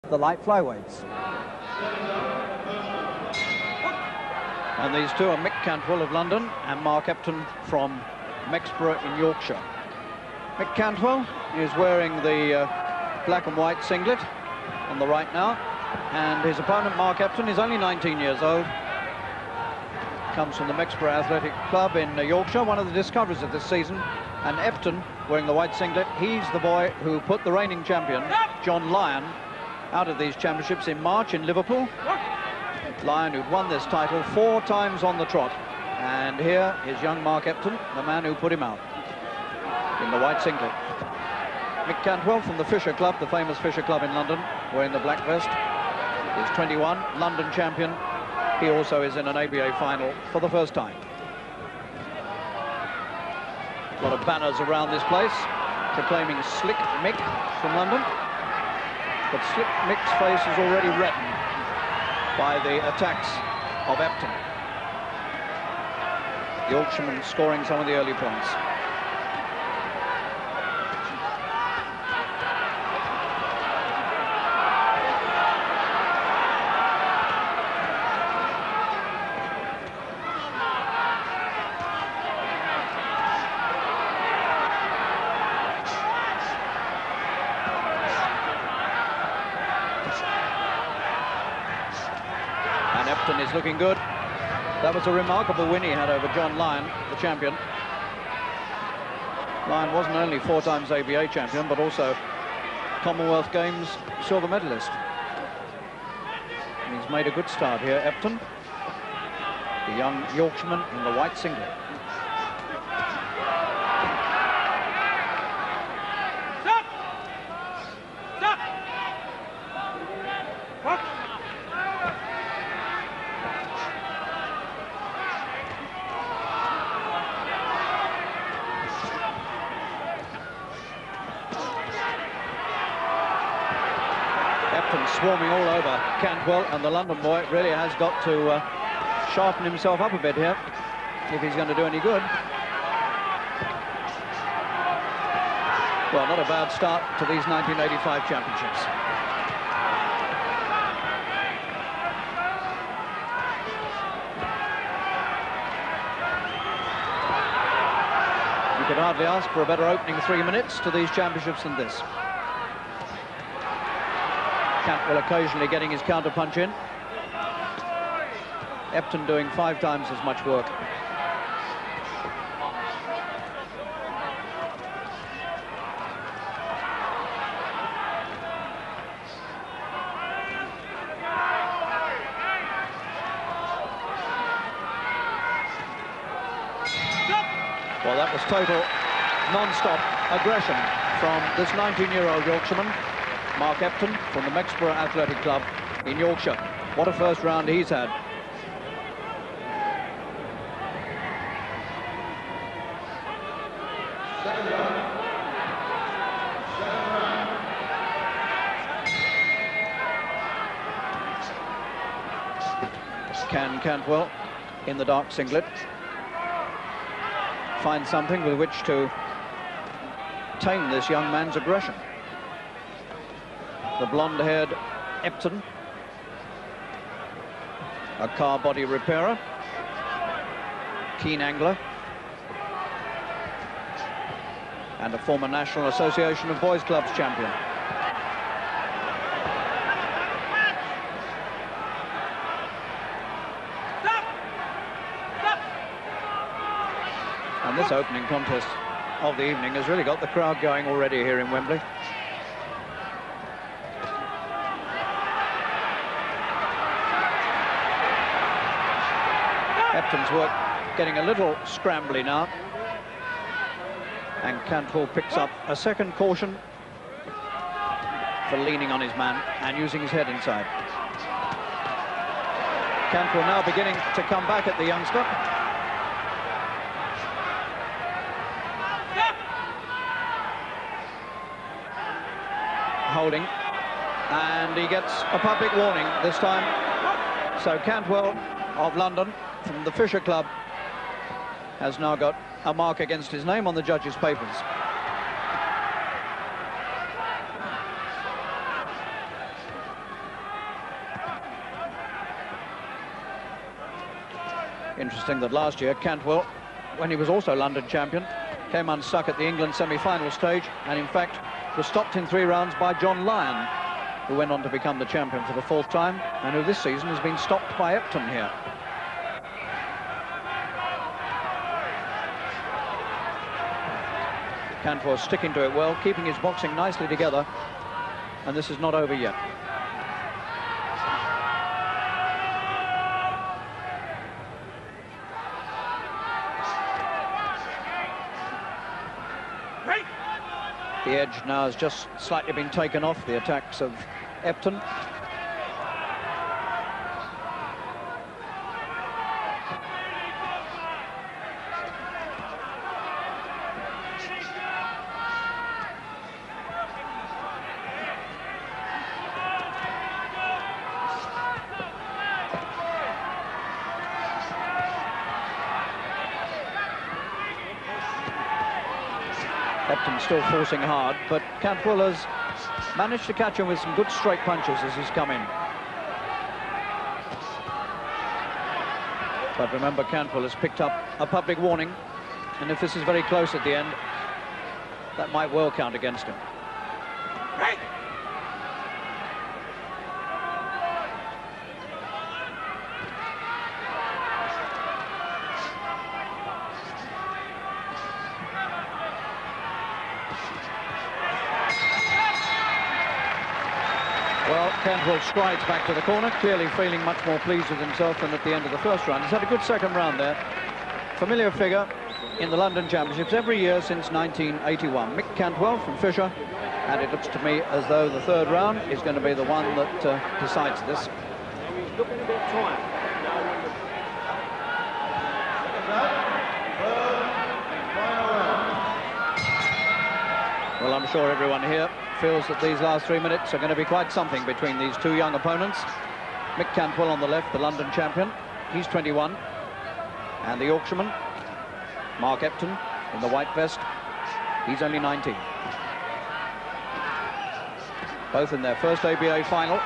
the light flyweights. And these two are Mick Cantwell of London and Mark Epton from Mexborough in Yorkshire. Mick Cantwell is wearing the black and white singlet on the right now, and his opponent Mark Epton is only 19 years old. Comes from the Mexborough Athletic Club in Yorkshire, one of the discoveries of this season. And Epton, wearing the white singlet, he's the boy who put the reigning champion, John Lyon, out of these championships in March in Liverpool. Lyon, who'd won this title 4 times on the trot. And here is young Mark Epton, the man who put him out, in the white singlet. Mick Cantwell from the Fisher Club, the famous Fisher Club in London, wearing the black vest. He's 21, London champion. He also is in an ABA final for the first time. A lot of banners around this place proclaiming Slick Mick from London. But Slick Mick's face is already reddened by the attacks of Epton. The Yorkshireman scoring some of the early points. Is looking good. That was a remarkable win he had over John Lyon, the champion. Lyon wasn't only 4 times ABA champion, but also Commonwealth Games silver medalist. And he's made a good start here, Epton, the young Yorkshireman in the white singlet. Swarming all over Cantwell, and the London boy really has got to sharpen himself up a bit here if he's going to do any good. Well, not a bad start to these 1985 championships. You could hardly ask for a better opening 3 minutes to these championships than this. Cantwell occasionally getting his counter punch in. Epton doing 5 times as much work. Well, that was total non-stop aggression from this 19-year-old Yorkshireman, Mark Epton, from the Mexborough Athletic Club in Yorkshire. What a first round he's had. Can Cantwell, in the dark singlet, find something with which to tame this young man's aggression? The blonde-haired Epton, a car body repairer, keen angler, and a former National Association of Boys Clubs champion. And this opening contest of the evening has really got the crowd going already here in Wembley. Epton's work getting a little scrambly now, and Cantwell picks up a second caution for leaning on his man and using his head inside. Cantwell now beginning to come back at the youngster. Holding, and he gets a public warning this time. So Cantwell of London, from the Fisher Club, has now got a mark against his name on the judges' papers. Interesting that last year Cantwell, when he was also London champion, came unstuck at the England semi-final stage and in fact was stopped in 3 rounds by John Lyon, who went on to become the champion for the 4th time and who this season has been stopped by Epton here. Cantwell sticking to it well, keeping his boxing nicely together, and this is not over yet. The edge now has just slightly been taken off the attacks of Epton. Epton still forcing hard, but Cantwell has managed to catch him with some good straight punches as he's come in. But remember, Cantwell has picked up a public warning, and if this is very close at the end, that might well count against him. Cantwell strides back to the corner, clearly feeling much more pleased with himself than at the end of the 1st round. He's had a good 2nd round there. Familiar figure in the London Championships every year since 1981. Mick Cantwell from Fisher, and it looks to me as though the 3rd round is going to be the one that decides this. Well, I'm sure everyone here feels that these last 3 minutes are going to be quite something between these 2 young opponents. Mick Cantwell on the left, the London champion. He's 21. And the Yorkshireman, Mark Epton, in the white vest. He's only 19. Both in their first ABA final.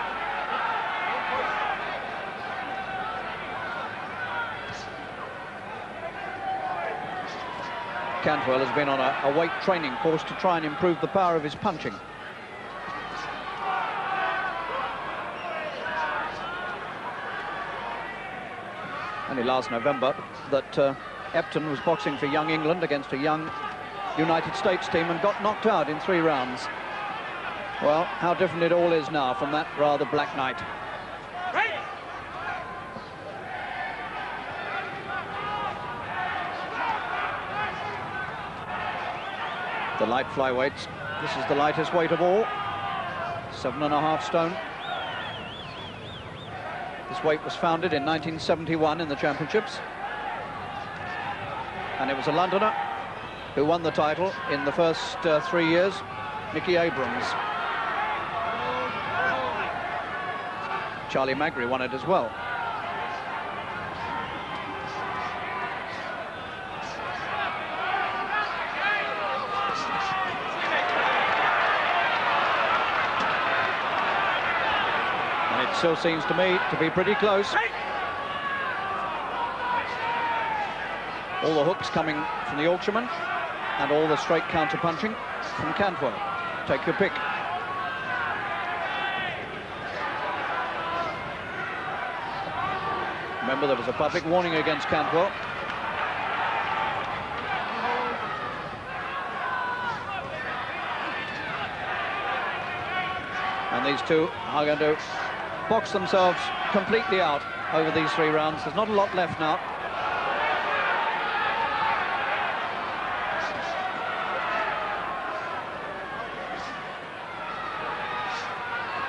Cantwell has been on a weight training course to try and improve the power of his punching. Only last November that Epton was boxing for young England against a young United States team and got knocked out in 3 rounds. Well, how different it all is now from that rather black night. The light flyweights, this is the lightest weight of all, 7.5 stone. This weight was founded in 1971 in the championships, and it was a Londoner who won the title in the first 3 years, Nicky Abrams. Charlie Magri won it as well. Still seems to me to be pretty close. All the hooks coming from the Yorkshireman and all the straight counter punching from Cantwell. Take your pick. Remember, there was a public warning against Cantwell. And these two are going to box themselves completely out over these 3 rounds. There's not a lot left now.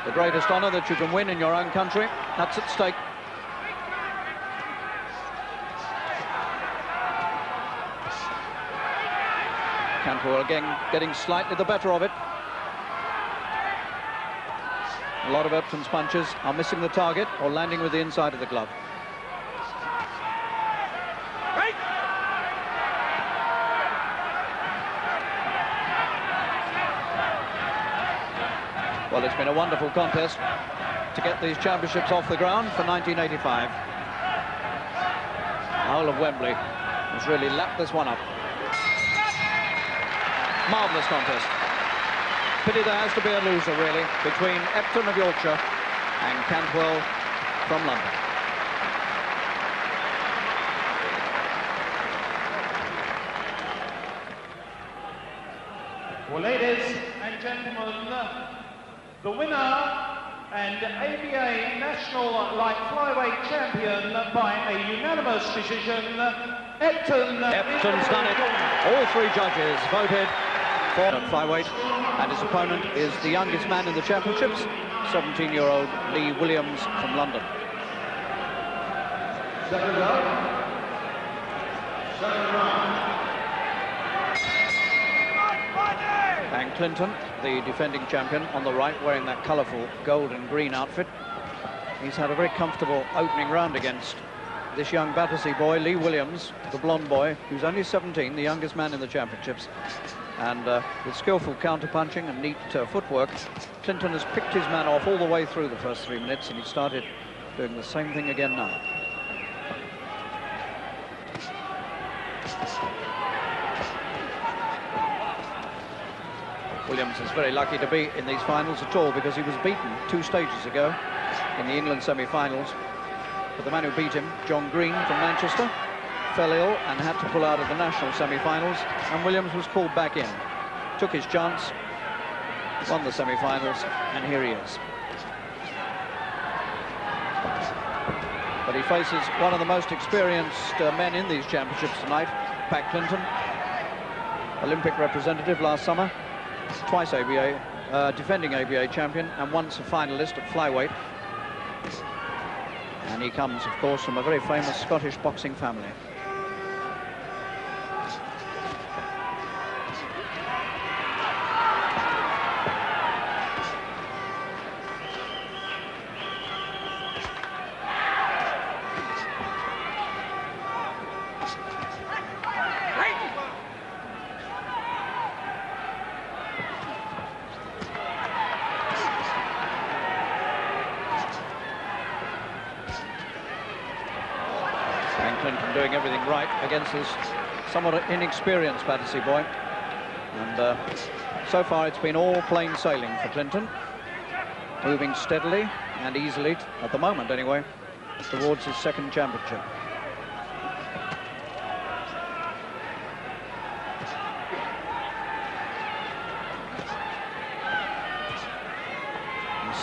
The greatest honor that you can win in your own country, that's at stake. Cantwell again getting slightly the better of it. A lot of Epton's punches are missing the target or landing with the inside of the glove. Well, it's been a wonderful contest to get these championships off the ground for 1985. whole of Wembley has really lapped this one up. Marvellous contest. Pity there has to be a loser, really, between Epton of Yorkshire and Cantwell from London. Well, ladies and gentlemen, the winner and ABA National Light Flyweight Champion by a unanimous decision, Epton. Epton's done it. All three judges voted for Flyweight, and his opponent is the youngest man in the championships, 17-year-old Leigh Williams from London. Second round. And Clinton, the defending champion, on the right, wearing that colourful gold and green outfit. He's had a very comfortable opening round against this young Battersea boy, Leigh Williams, the blonde boy, who's only 17, the youngest man in the championships. And with skillful counter-punching and neat footwork, Clinton has picked his man off all the way through the first 3 minutes, and he started doing the same thing again now. Williams is very lucky to be in these finals at all, because he was beaten 2 stages ago in the England semi-finals. But the man who beat him, John Green from Manchester, fell ill and had to pull out of the national semi-finals, and Williams was called back in. Took his chance, won the semi-finals, and here he is. But he faces one of the most experienced men in these championships tonight, Pat Clinton, Olympic representative last summer, twice ABA, defending ABA champion, and once a finalist at Flyweight. And he comes, of course, from a very famous Scottish boxing family. Doing everything right against this somewhat inexperienced Battersea boy, and so far it's been all plain sailing for Clinton, moving steadily and easily, at the moment anyway, towards his second championship.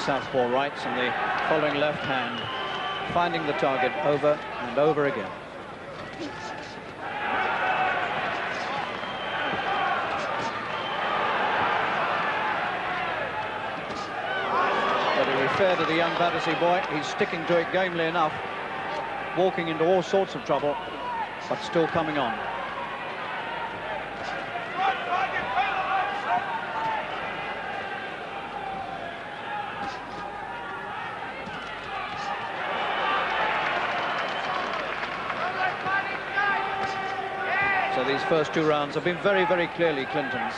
Southpaw rights and the following left hand, finding the target over and over again. But to be fair to the young Battersea boy, he's sticking to it gamely enough, walking into all sorts of trouble, but still coming on. So these first 2 rounds have been very, very clearly Clinton's.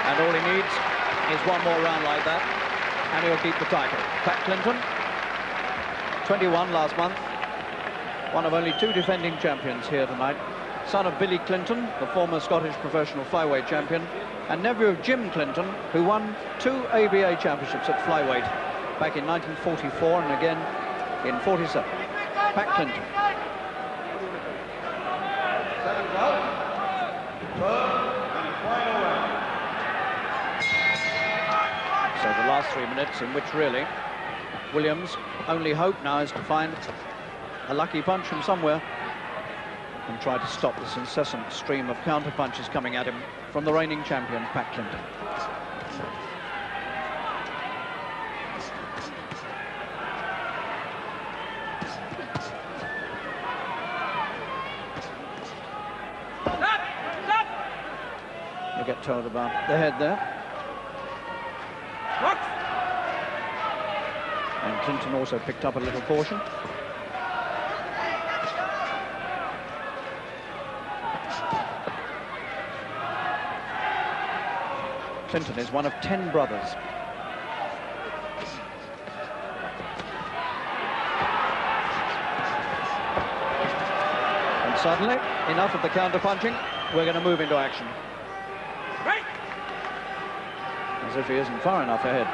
And all he needs is one more round like that, and he'll keep the title. Pat Clinton, 21 last month, one of only 2 defending champions here tonight. Son of Billy Clinton, the former Scottish professional flyweight champion, and nephew of Jim Clinton, who won 2 ABA championships at flyweight back in 1944 and again in 47. Pat Clinton. So the last 3 minutes, in which really Williams' only hope now is to find a lucky punch from somewhere and try to stop this incessant stream of counter-punches coming at him from the reigning champion, Pat Clinton. You get told about the head there. And Clinton also picked up a little caution. Clinton is one of 10 brothers. And suddenly, enough of the counter-punching, we're going to move into action. As if he isn't far enough ahead.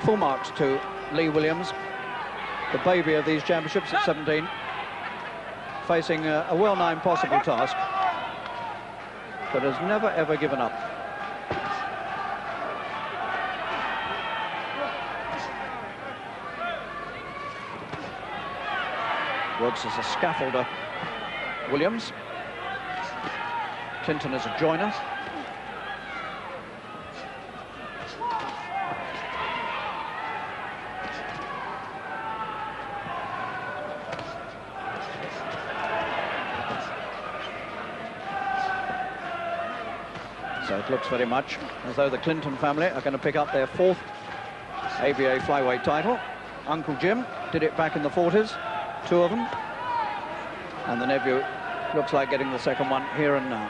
Full marks to Leigh Williams, the baby of these championships at 17, facing a well-nigh impossible task, but has never ever given up. Works as a scaffolder, Williams. Clinton as a joiner. So it looks very much as though the Clinton family are going to pick up their 4th ABA flyweight title. Uncle Jim did it back in the 40s, 2 of them. And the nephew looks like getting the 2nd one here and now.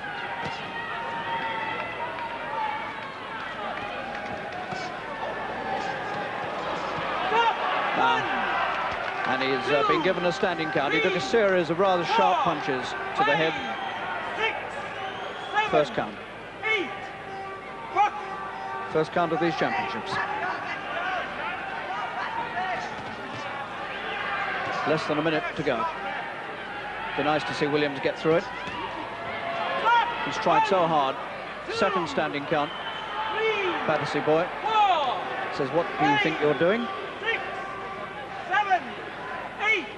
And he's been given a standing count. He took a series of rather sharp punches to the head. 1st count. 1st count of these championships. Less than a minute to go. Be nice to see Williams get through it. He's tried so hard. 2nd standing count. Battersea boy says, "What do you think you're doing?"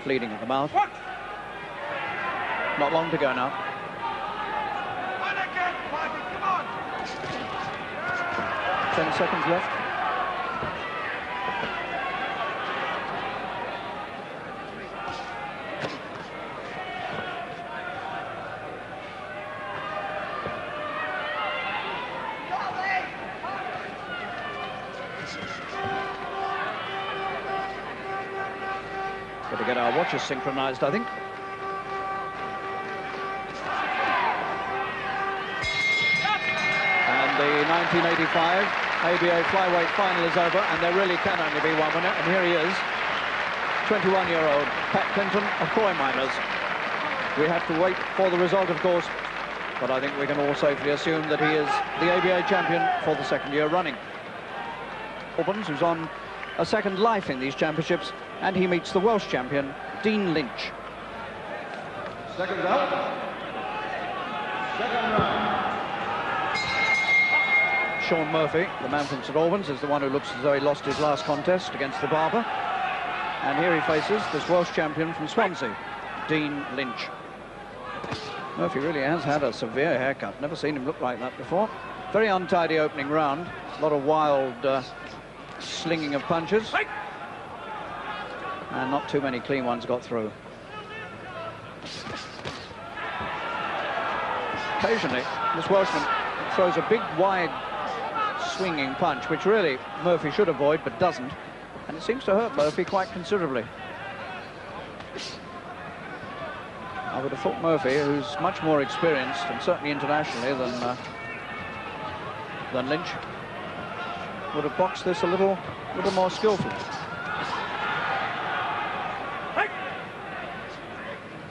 Bleeding at the mouth. Not long to go now. 10 seconds left. Got to get our watches synchronized, I think. And the 1985 ABA flyweight final is over, and there really can only be one winner, and here he is, 21-year-old Pat Clinton of Croy Miners. We have to wait for the result, of course, but I think we can all safely assume that he is the ABA champion for the 2nd year running. Rawlins, who's on a 2nd life in these championships, and he meets the Welsh champion, Dean Lynch. 2nd round. 2nd round. Sean Murphy, the man from St Albans, is the one who looks as though he lost his last contest against the Barber. And here he faces this Welsh champion from Swansea, Dean Lynch. Murphy really has had a severe haircut. Never seen him look like that before. Very untidy opening round. A lot of wild slinging of punches. And not too many clean ones got through. Occasionally, this Welshman throws a big, wide, swinging punch, which really Murphy should avoid, but doesn't. And it seems to hurt Murphy quite considerably. I would have thought Murphy, who's much more experienced, and certainly internationally, than Lynch, would have boxed this a little more skillfully.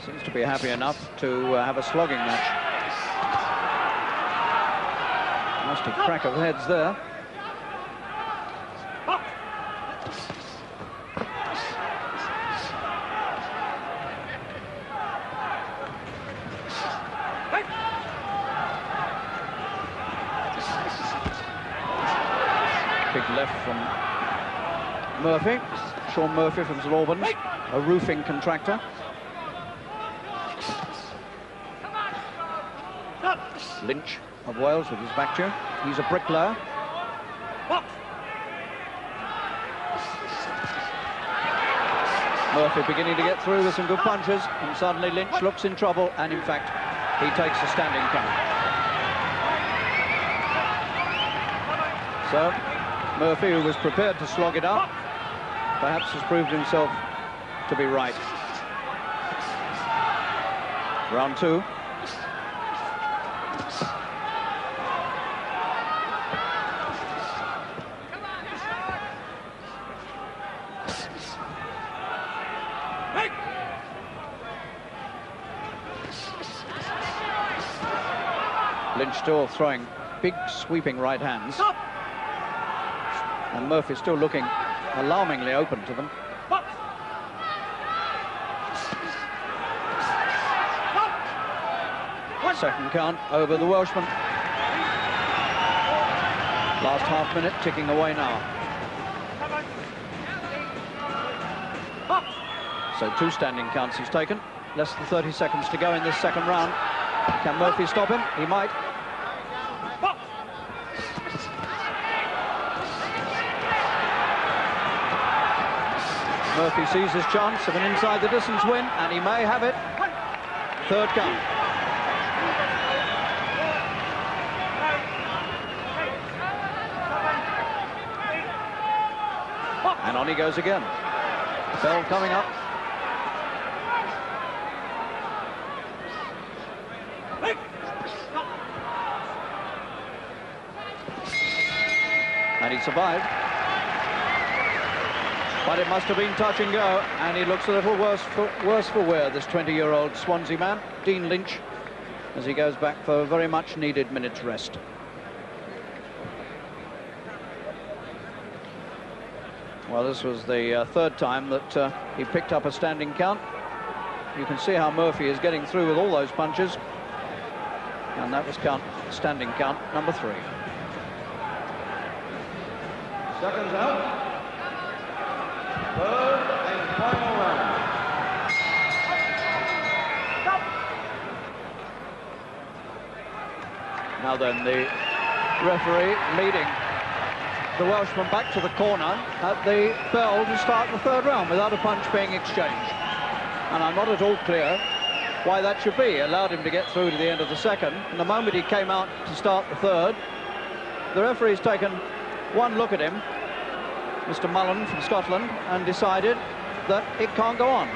Seems to be happy enough to have a slogging match. Nasty crack of heads there. Big left from Murphy. Sean Murphy from St Albans, a roofing contractor. Lynch of Wales with his back to you. He's a bricklayer. Murphy beginning to get through with some good punches, and suddenly Lynch looks in trouble, and in fact he takes a standing count. So Murphy, who was prepared to slog it up, perhaps has proved himself to be right. Round 2. Lynch still throwing big sweeping right hands. And Murphy still looking alarmingly open to them. Second count over the Welshman. Last half minute ticking away now. So 2 standing counts he's taken. Less than 30 seconds to go in this second round. Can Murphy stop him? He might. Murphy sees his chance of an inside the distance win, and he may have it. Third count. And on he goes again. Bell coming up. And he survived. But it must have been touch and go, and he looks a little worse for wear, this 20-year-old Swansea man, Dean Lynch, as he goes back for a very much needed minute's rest. Well, this was the third time that he picked up a standing count. You can see how Murphy is getting through with all those punches. And that was standing count number 3. Seconds out. Third and final round. Now then, the referee leading the Welshman back to the corner at the bell to start the third round without a punch being exchanged. And I'm not at all clear why that should be. Allowed him to get through to the end of the second. And the moment he came out to start the third, the referee's taken one look at him, Mr. Mullen from Scotland, and decided that it can't go on,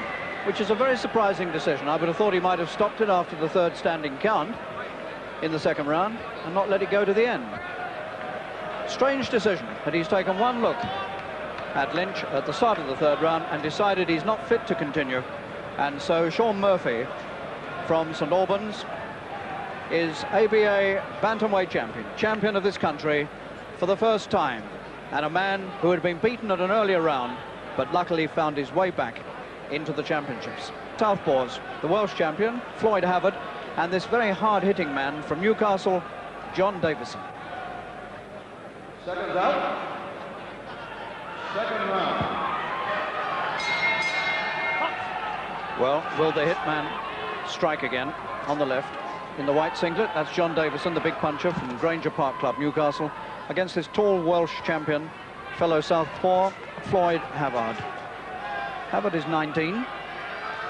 which is a very surprising decision. I would have thought he might have stopped it after the third standing count in the second round and not let it go to the end. Strange decision, but he's taken one look at Lynch at the start of the third round and decided he's not fit to continue. And so Sean Murphy from St Albans is ABA Bantamweight champion of this country for the first time, and a man who had been beaten at an earlier round but luckily found his way back into the championships. Southpaws, the Welsh champion, Floyd Havard, and this very hard-hitting man from Newcastle, John Davison. Seconds out. Second round. Well, will the hitman strike again on the left in the white singlet? That's John Davison, the big puncher from Granger Park Club, Newcastle, against this tall Welsh champion, fellow Southpaw, Floyd Havard. Havard is 19,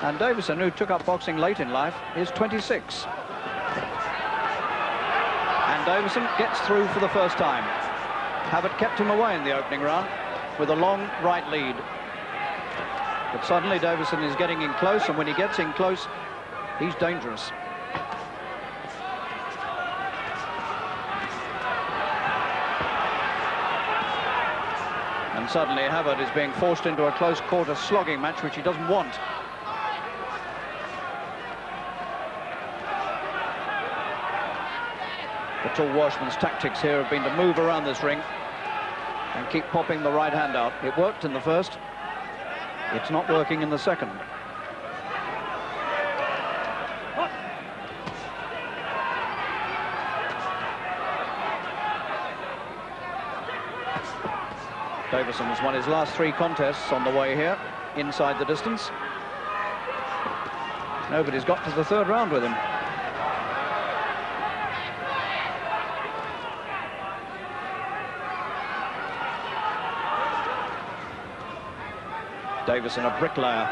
and Davison, who took up boxing late in life, is 26. And Davison gets through for the first time. Havard kept him away in the opening round with a long right lead. But suddenly Davison is getting in close, and when he gets in close, he's dangerous. And suddenly Havard is being forced into a close quarter slogging match, which he doesn't want. The tall Welshman's tactics here have been to move around this ring and keep popping the right hand out. It worked in the first. It's not working in the second. Davison has won his last 3 contests on the way here, inside the distance. Nobody's got to the third round with him. Davison, a bricklayer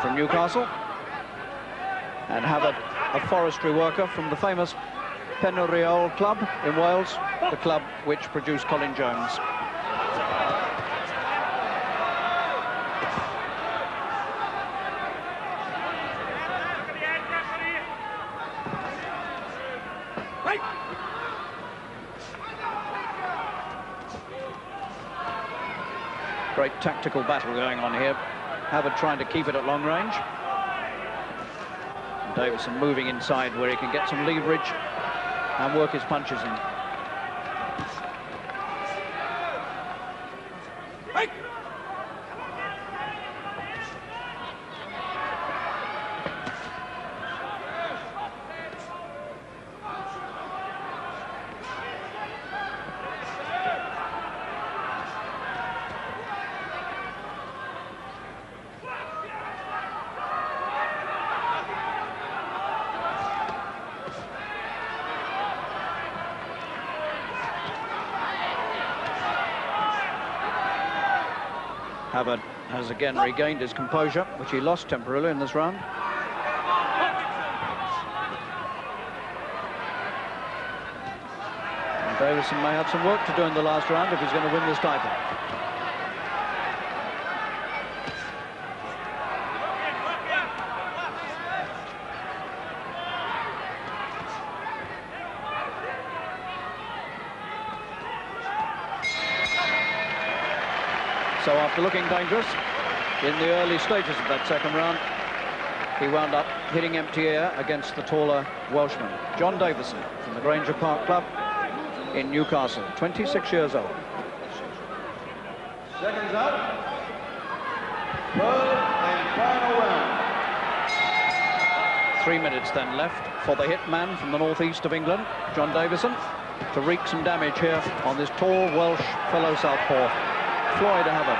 from Newcastle, and Havard, a forestry worker from the famous Penrhyn Club in Wales, the club which produced Colin Jones. Great tactical battle going on here. Havard trying to keep it at long range. And Davison moving inside where he can get some leverage and work his punches in. Havard has again regained his composure, which he lost temporarily in this round. And Davison may have some work to do in the last round if he's going to win this title. So after looking dangerous in the early stages of that second round, he wound up hitting empty air against the taller Welshman, John Davison, from the Granger Park Club in Newcastle, 26 years old. Seconds up. Third and final round. 3 minutes then left for the hitman from the northeast of England, John Davison, to wreak some damage here on this tall Welsh fellow southpaw, Floyd Havard.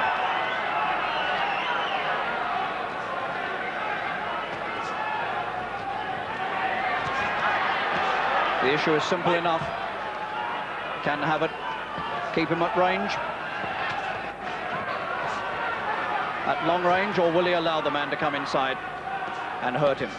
The issue is simple enough. Can Havard keep him at range? At long range, or will he allow the man to come inside and hurt him?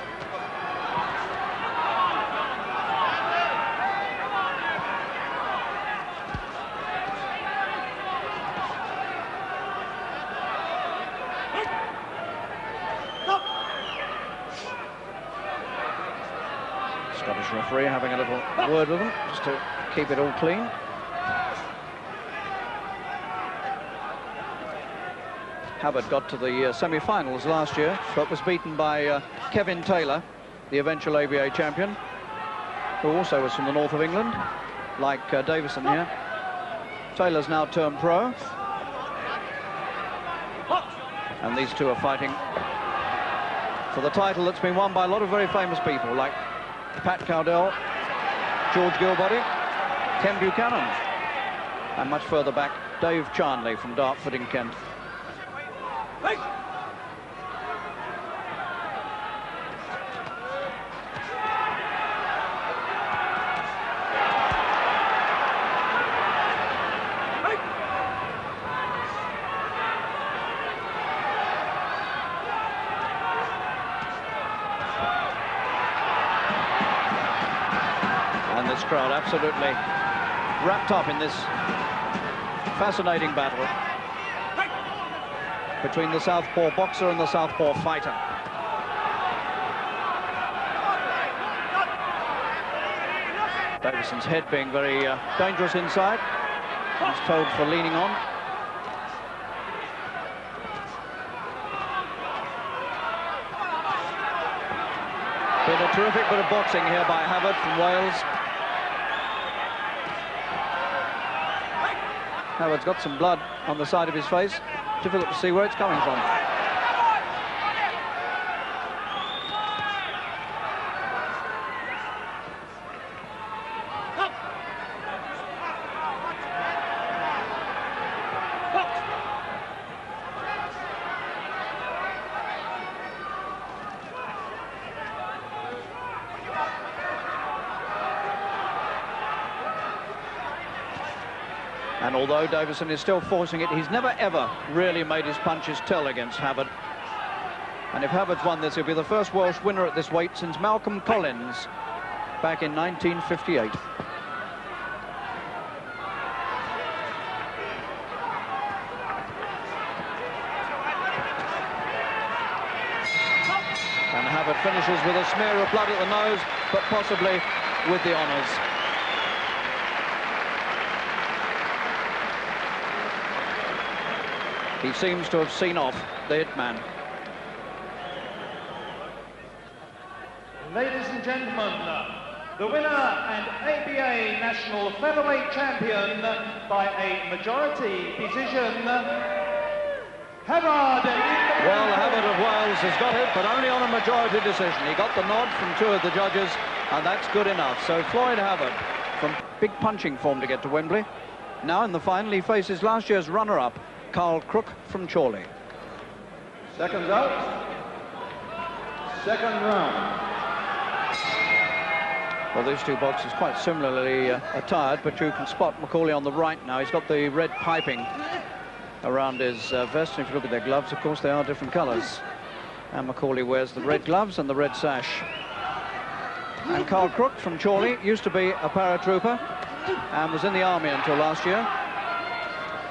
Scottish referee having a little word with him just to keep it all clean. Havard got to the semi-finals last year, but was beaten by Kevin Taylor, the eventual ABA champion, who also was from the north of England, like Davison here. Taylor's now turned pro, and these two are fighting for the title that's been won by a lot of very famous people, like Pat Cowdell, George Gilbody, Ken Buchanan, and much further back, Dave Charnley from Dartford in Kent. Crowd absolutely wrapped up in this fascinating battle between the southpaw boxer and the southpaw fighter. Davison's head being very dangerous inside. He's told for leaning on. Been a terrific bit of boxing here by Havard from Wales. Havard's got some blood on the side of his face. Difficult to see where it's coming from. And although Davison is still forcing it, he's never ever really made his punches tell against Havard. And if Havard's won this, he'll be the first Welsh winner at this weight since Malcolm Collins back in 1958. And Havard finishes with a smear of blood at the nose, but possibly with the honours. He seems to have seen off the hitman. Ladies and gentlemen, The winner and ABA National Featherweight Champion by a majority decision, Herod. Well, Herod of Wales has got it, but only on a majority decision. He got the nod from 2 of the judges, and that's good enough. So Floyd Herod, from big punching form to get to Wembley. Now in the final, he faces last year's runner-up, Crook from Chorley. Seconds out. Second round. Well, these two boxers quite similarly attired, but you can spot McCauley on the right now. He's got the red piping around his vest. And if you look at their gloves, of course, they are different colours. And McCauley wears the red gloves and the red sash. And Crook from Chorley used to be a paratrooper and was in the army until last year.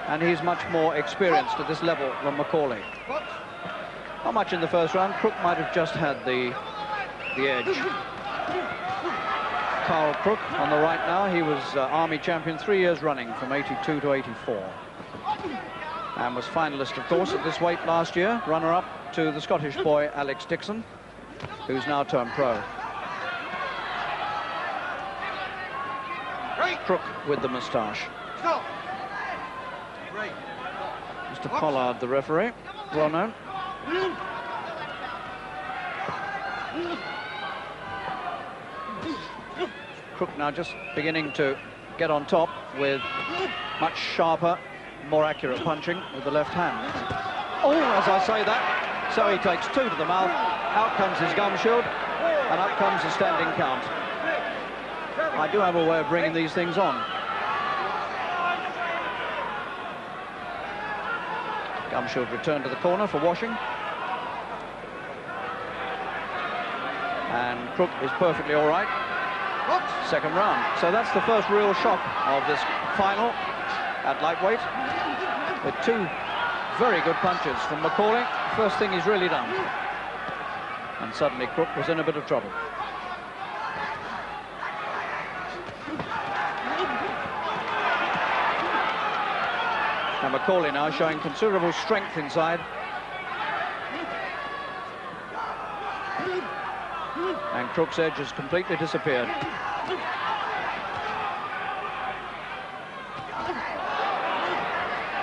And he's much more experienced at this level than McCauley. Not much in the first round. Crook might have just had the edge. Crook on the right now. He was Army champion 3 years running from 82 to 84. And was finalist, of course, at this weight last year. Runner-up to the Scottish boy, Alex Dixon, who's now turned pro. Crook with the moustache. Mr. Pollard, the referee, well known. Crook now just beginning to get on top with much sharper, more accurate punching with the left hand. Oh, as I say that, so he takes 2 to the mouth, out comes his gum shield, and up comes the standing count. I do have a way of bringing these things on. Gum shield returned to the corner for washing. And Crook is perfectly all right. Second round. So that's the first real shock of this final at lightweight, with 2 very good punches from McCauley. First thing he's really done. And suddenly Crook was in a bit of trouble. And McCauley now showing considerable strength inside. And Crook's edge has completely disappeared.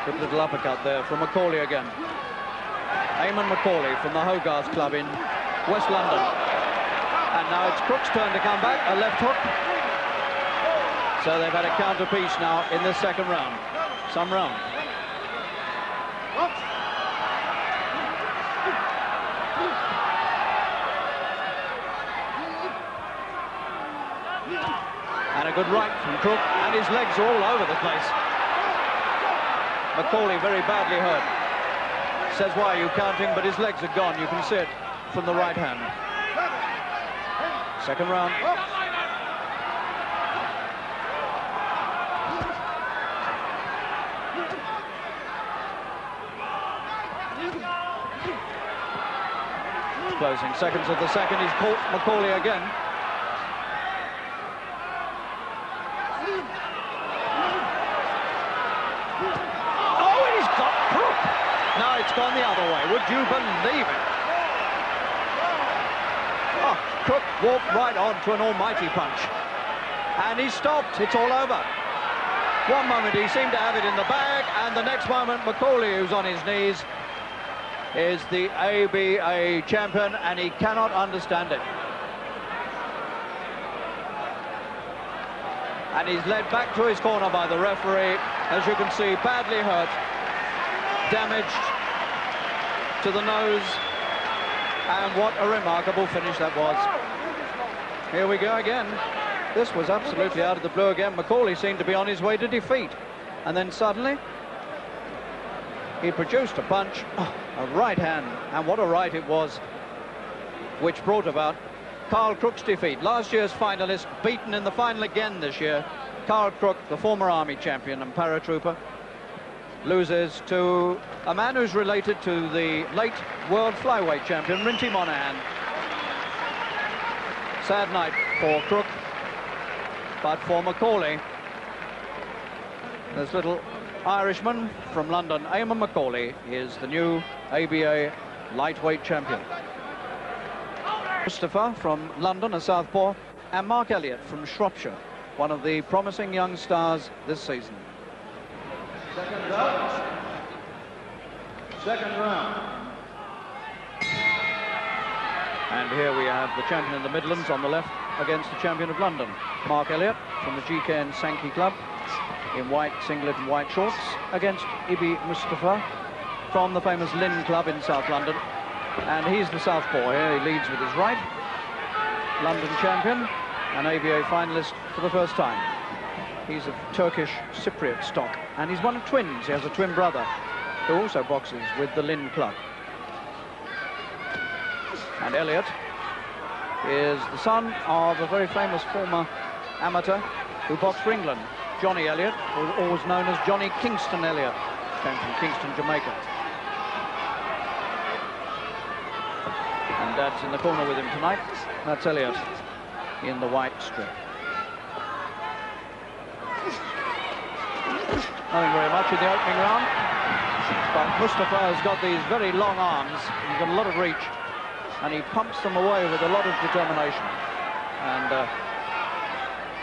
Good little uppercut there from McCauley again. Eamon McCauley from the Hogarth Club in West London. And now it's Crook's turn to come back, a left hook. So they've had a counter piece now in this second round. Some round. And a good right from Crook, and his legs are all over the place. McCauley very badly hurt. Says, why are you counting? But his legs are gone. You can see it from the right hand. Second round. Closing seconds of the second. He's caught McCauley again. It's gone the other way. Would you believe it? Oh, Crook walked right on to an almighty punch. And he stopped. It's all over. One moment he seemed to have it in the bag, and the next moment McCauley, who's on his knees, is the ABA champion, and he cannot understand it. And he's led back to his corner by the referee, as you can see, badly hurt, damaged to the nose, and what a remarkable finish that was. Here we go again. This was absolutely out of the blue again. McCauley seemed to be on his way to defeat, and then suddenly he produced a punch, a right hand, and what a right it was, which brought about Crook's defeat. Last year's finalist, beaten in the final again this year. Crook, the former Army champion and paratrooper, loses to a man who's related to the late world flyweight champion, Rinty Monaghan. Sad night for Crook, but for McCauley, this little Irishman from London, Eamon McCauley, is the new ABA lightweight champion. Mustafa from London, a southpaw, and Mark Elliot from Shropshire, one of the promising young stars this season. Seconds out. Second round. And here we have the champion of the Midlands on the left against the champion of London, Mark Elliot from the GKN Sankey Club in white singlet and white shorts, against Ibi Mustafa from the famous Lynn Club in South London. And he's the southpaw here. He leads with his right. London champion and ABA finalist for the first time. He's of Turkish Cypriot stock, and he's one of twins. He has a twin brother who also boxes with the Lynn Club. And Elliot is the son of a very famous former amateur who boxed for England, Johnny Elliot, always known as Johnny Kingston Elliot, came from Kingston, Jamaica. And Dad's in the corner with him tonight. That's Elliot in the white strip. Nothing very much in the opening round, but Mustafa has got these very long arms. He's got a lot of reach, and he pumps them away with a lot of determination. And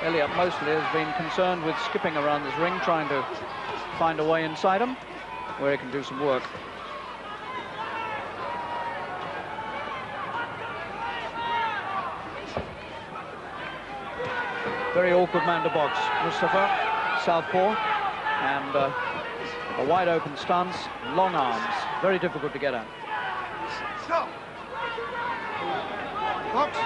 Elliot mostly has been concerned with skipping around this ring, trying to find a way inside him where he can do some work. Very awkward man to box. Mustafa, southpaw, and a wide open stance, long arms, very difficult to get at. Stop. Box.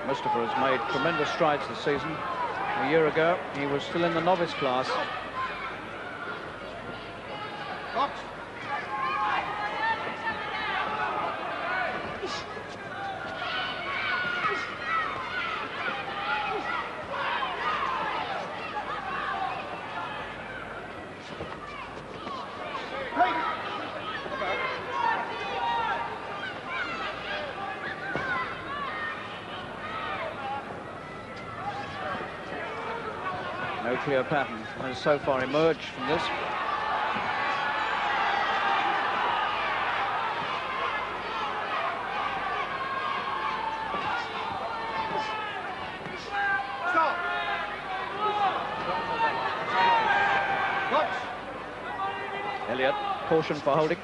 Mustafa has made tremendous strides this season. A year ago, he was still in the novice class. Box. No clear pattern has so far emerged from this. Stop. Box. Elliot, caution for holding.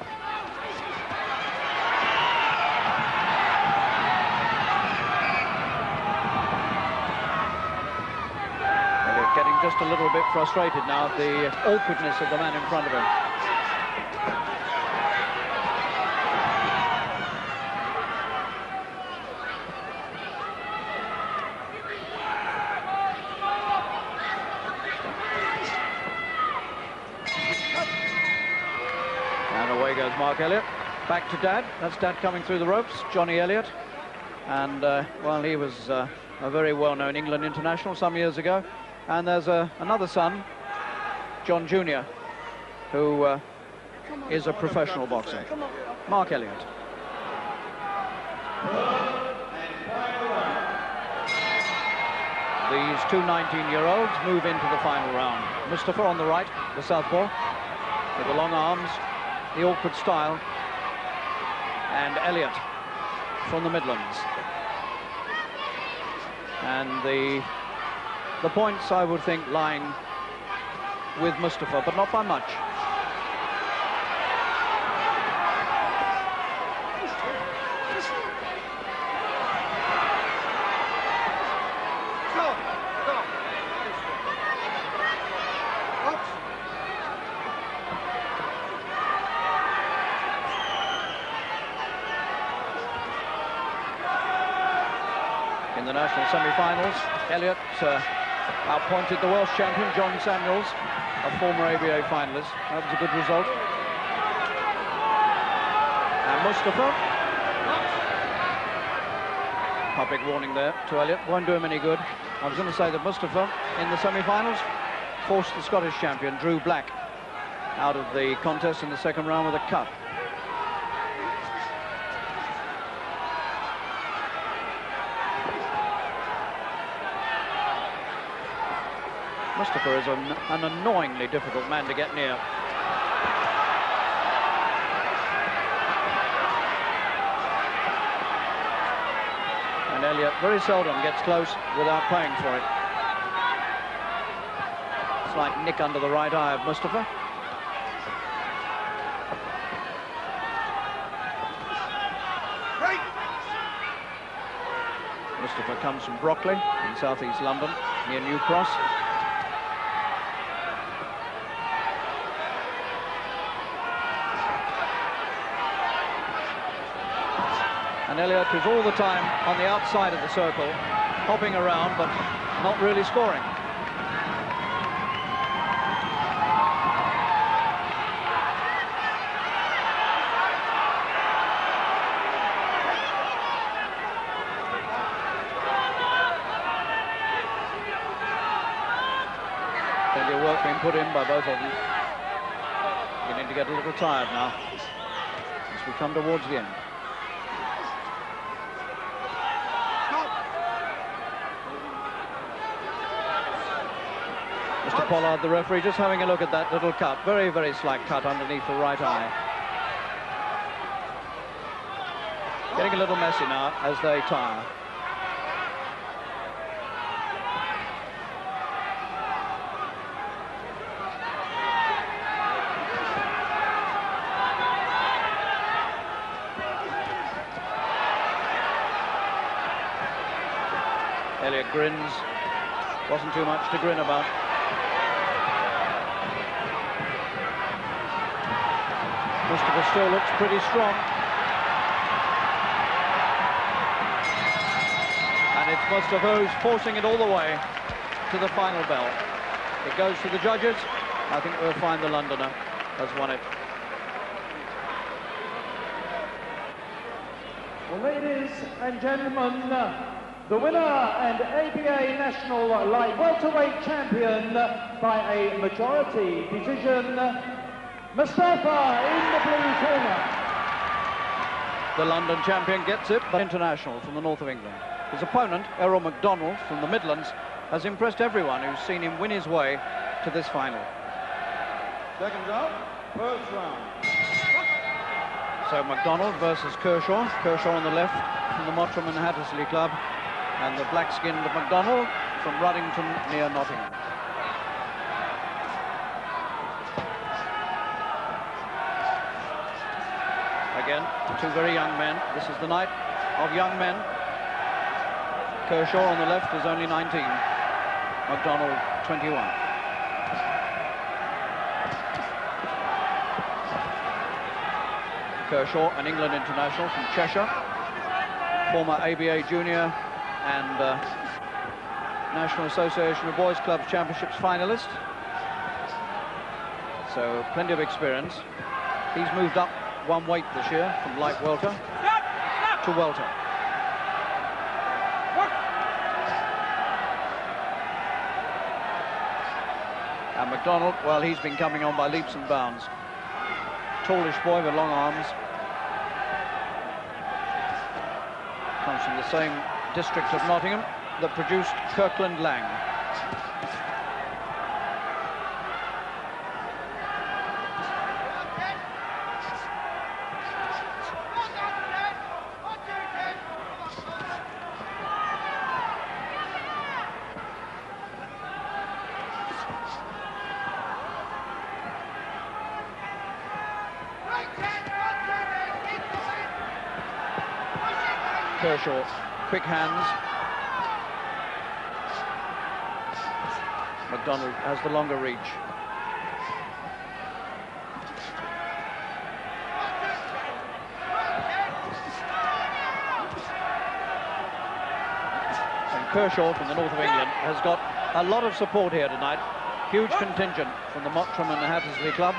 Just a little bit frustrated now at the awkwardness of the man in front of him. And away goes Mark Elliot. Back to Dad. That's Dad coming through the ropes, Johnny Elliot. And, well, he was a very well-known England international some years ago. And there's another son, John Jr., who is a professional boxer, Mark Elliot. These two 19-year-olds move into the final round. Mustafa on the right, the southpaw, with the long arms, the awkward style, and Elliot from the Midlands. And the points, I would think, lying with Mustafa, but not by much. In the national semi-finals, Elliot outpointed the Welsh champion, John Samuels, a former ABA finalist. That was a good result. And Mustafa, public warning there to Elliot, won't do him any good. I was going to say that Mustafa, in the semi-finals, forced the Scottish champion, Drew Black, out of the contest in the second round with a cut. Mustafa is an annoyingly difficult man to get near. And Elliot very seldom gets close without paying for it. Slight nick under the right eye of Mustafa. Mustafa comes from Brockley in southeast London, near New Cross. And Elliot is all the time on the outside of the circle, hopping around, but not really scoring. Plenty of work being put in by both of them. Beginning to get a little tired now as we come towards the end. Mr. Pollard, the referee, just having a look at that little cut, very, very slight cut underneath the right eye. Getting a little messy now as they tire. Elliot grins. Wasn't too much to grin about. Mustafa still looks pretty strong. And it's Mustafa who's forcing it all the way to the final bell. It goes to the judges. I think we'll find the Londoner has won it. Well, ladies and gentlemen, the winner and ABA National Light Welterweight champion by a majority decision, Mustafa in the blue corner. The London champion gets it, but international from the north of England. His opponent, Errol McDonald from the Midlands, has impressed everyone who's seen him win his way to this final. Seconds up, first round. So McDonald versus Kershaw. Kershaw on the left from the Mottram and Hattersley Club, and the black-skinned McDonald from Ruddington near Nottingham. Again, two very young men. This is the night of young men. Kershaw on the left is only 19. McDonald, 21. Kershaw, an England international from Cheshire, former ABA Junior and National Association of Boys Clubs Championships finalist. So plenty of experience. He's moved up one weight this year from light welter to welter. And McDonald, well, he's been coming on by leaps and bounds. Tallish boy with long arms. Comes from the same district of Nottingham that produced Kirkland Lang. Kershaw, quick hands. McDonald has the longer reach. And Kershaw from the north of England has got a lot of support here tonight. Huge contingent from the Mottram and the Hattersley Club.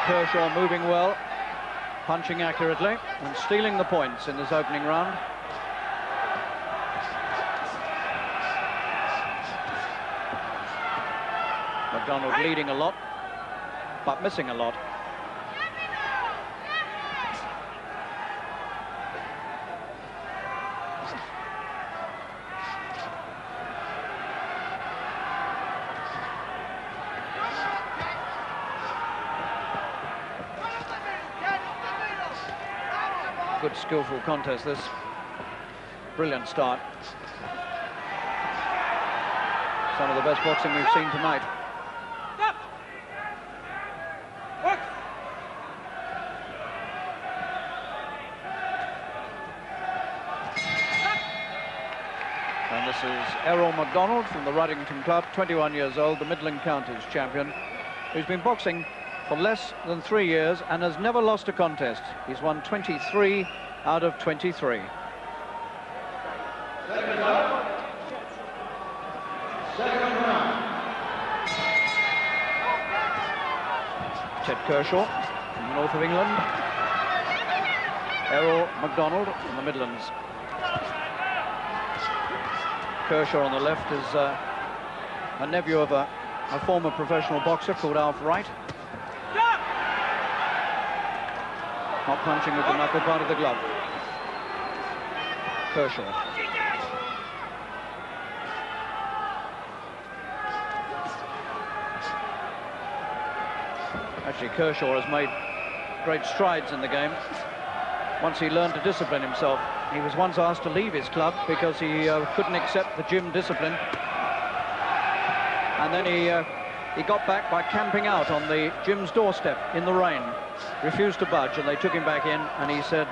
Kershaw moving well, punching accurately and stealing the points in this opening round. McDonald leading a lot, but missing a lot. Good, skillful contest, this. Brilliant start. Some of the best boxing we've seen tonight. And this is Errol McDonald from the Ruddington Club, 21 years old, the Midland Counties champion, who's been boxing for less than 3 years and has never lost a contest. He's won 23 out of 23. Ted Kershaw from the north of England. Errol McDonald from the Midlands. Kershaw on the left is a nephew of a former professional boxer called Alf Wright. Not punching with the knuckle part of the glove. Kershaw. Actually, Kershaw has made great strides in the game once he learned to discipline himself. He was once asked to leave his club because he couldn't accept the gym discipline. And then he got back by camping out on the gym's doorstep in the rain. Refused to budge, and they took him back in, and he said,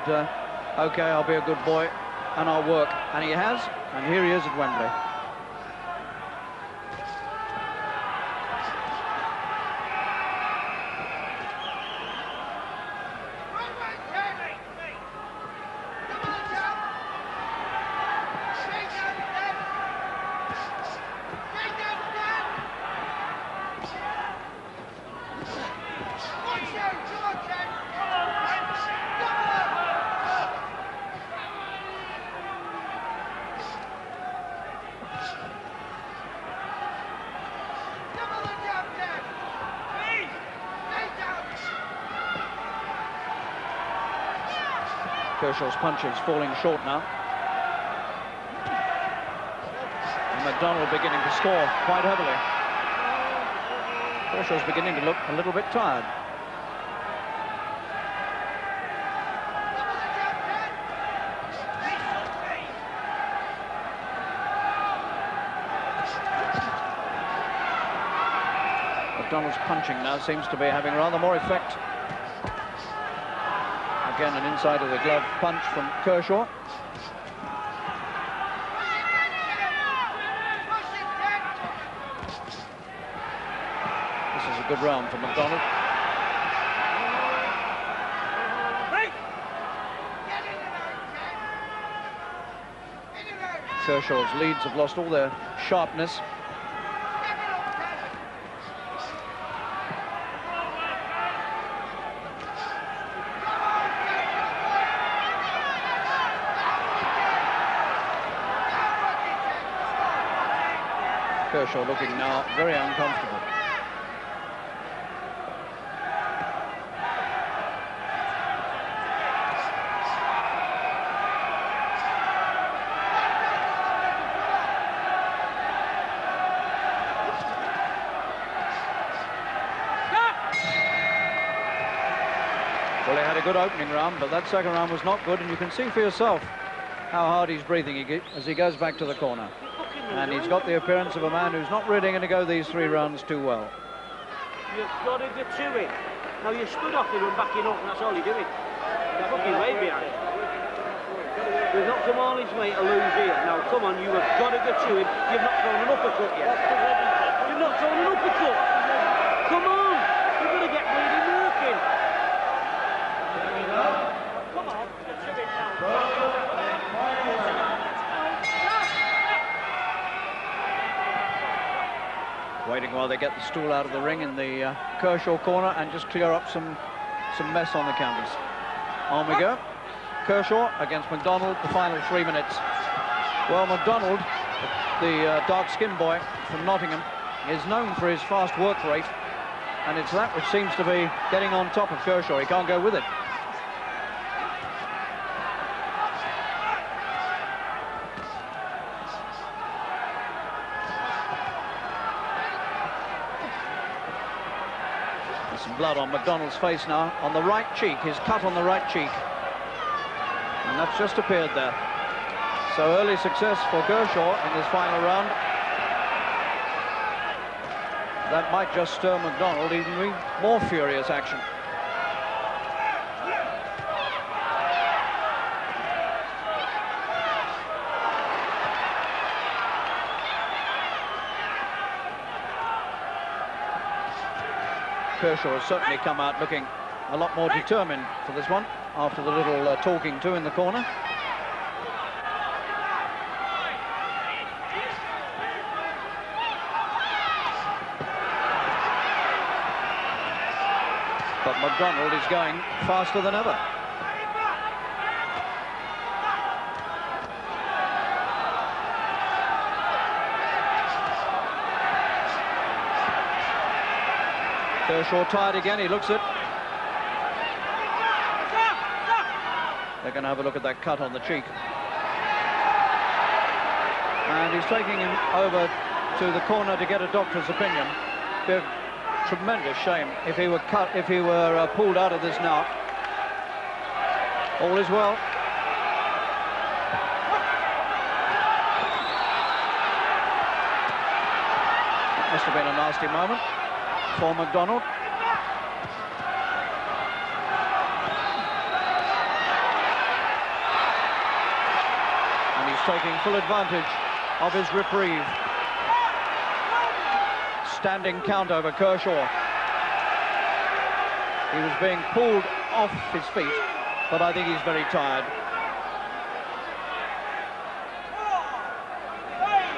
OK, I'll be a good boy, and I'll work. And he has, and here he is at Wembley. Kershaw's punches falling short now. And McDonald beginning to score quite heavily. Kershaw's beginning to look a little bit tired. McDonald's punching now seems to be having rather more effect. Again, an inside of the glove punch from Kershaw. This is a good round for McDonald. Kershaw's leads have lost all their sharpness. Kershaw looking now very uncomfortable. Well, he had a good opening round, but that second round was not good, and you can see for yourself how hard he's breathing as he goes back to the corner. And he's got the appearance of a man who's not really going to go these 3 rounds too well. You've got to get to it. Now you stood off him and backing up, and that's all you're doing. You're fucking way behind. We've knocked him all his way to lose here. Now come on, you have got to get to him. You've not thrown an uppercut yet. You've not thrown an uppercut. Come on, you've got to get bleeding working. Come on, get to it now. Waiting while they get the stool out of the ring in the Kershaw corner and just clear up some mess on the counters. On we go. Kershaw against McDonald, the final 3 minutes. Well, McDonald, the dark-skinned boy from Nottingham, is known for his fast work rate, and it's that which seems to be getting on top of Kershaw. He can't go with it. There's some blood on McDonald's face now, on the right cheek, his cut on the right cheek. And that's just appeared there. So early success for Kershaw in this final round. That might just stir McDonald even with more furious action. Kershaw has certainly come out looking a lot more determined for this one after the little talking to in the corner. But McDonald is going faster than ever. Kershaw tired again, he looks it. They're going to have a look at that cut on the cheek. And he's taking him over to the corner to get a doctor's opinion. Tremendous shame if he were pulled out of this now. All is well. Must have been a nasty moment for McDonald. And he's taking full advantage of his reprieve. Standing count over Kershaw. He was being pulled off his feet, but I think he's very tired.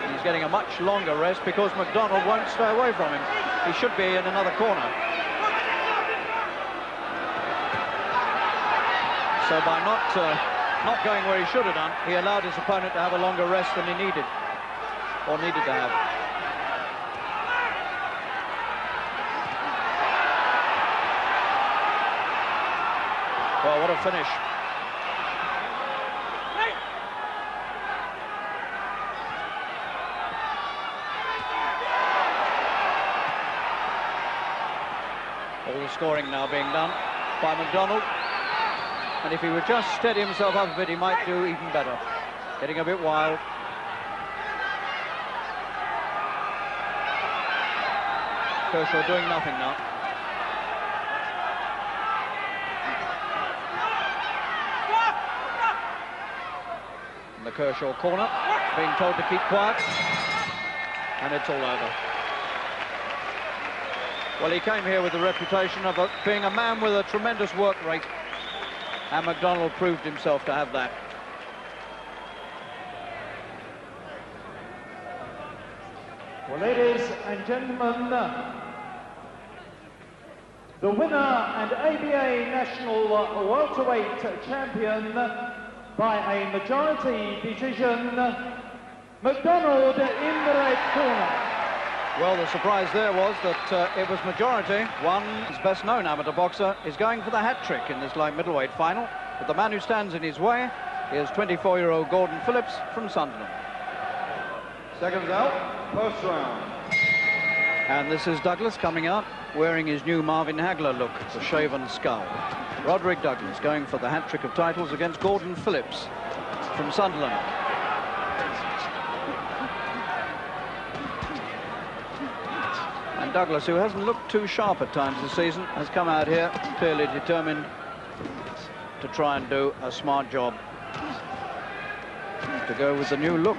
And he's getting a much longer rest because McDonald won't stay away from him. He should be in another corner. So by not going where he should have done, he allowed his opponent to have a longer rest than he needed, or needed to have. Well, what a finish. All the scoring now being done by McDonald. And if he would just steady himself up a bit, he might do even better. Getting a bit wild. Kershaw doing nothing now. In the Kershaw corner, being told to keep quiet, and it's all over. Well, he came here with the reputation of being a man with a tremendous work rate, and McDonald proved himself to have that. Well, ladies and gentlemen, the winner and ABA National Welterweight Champion by a majority decision, McDonald in the red corner. Well, the surprise there was that it was majority. One, his best-known amateur boxer, is going for the hat-trick in this light middleweight final. But the man who stands in his way is 24-year-old Gordon Phillips from Sunderland. Seconds out, first round. And this is Douglas coming out, wearing his new Marvin Hagler look, the shaven skull. Roderick Douglas going for the hat-trick of titles against Gordon Phillips from Sunderland. And Douglas, who hasn't looked too sharp at times this season, has come out here clearly determined to try and do a smart job to go with the new look.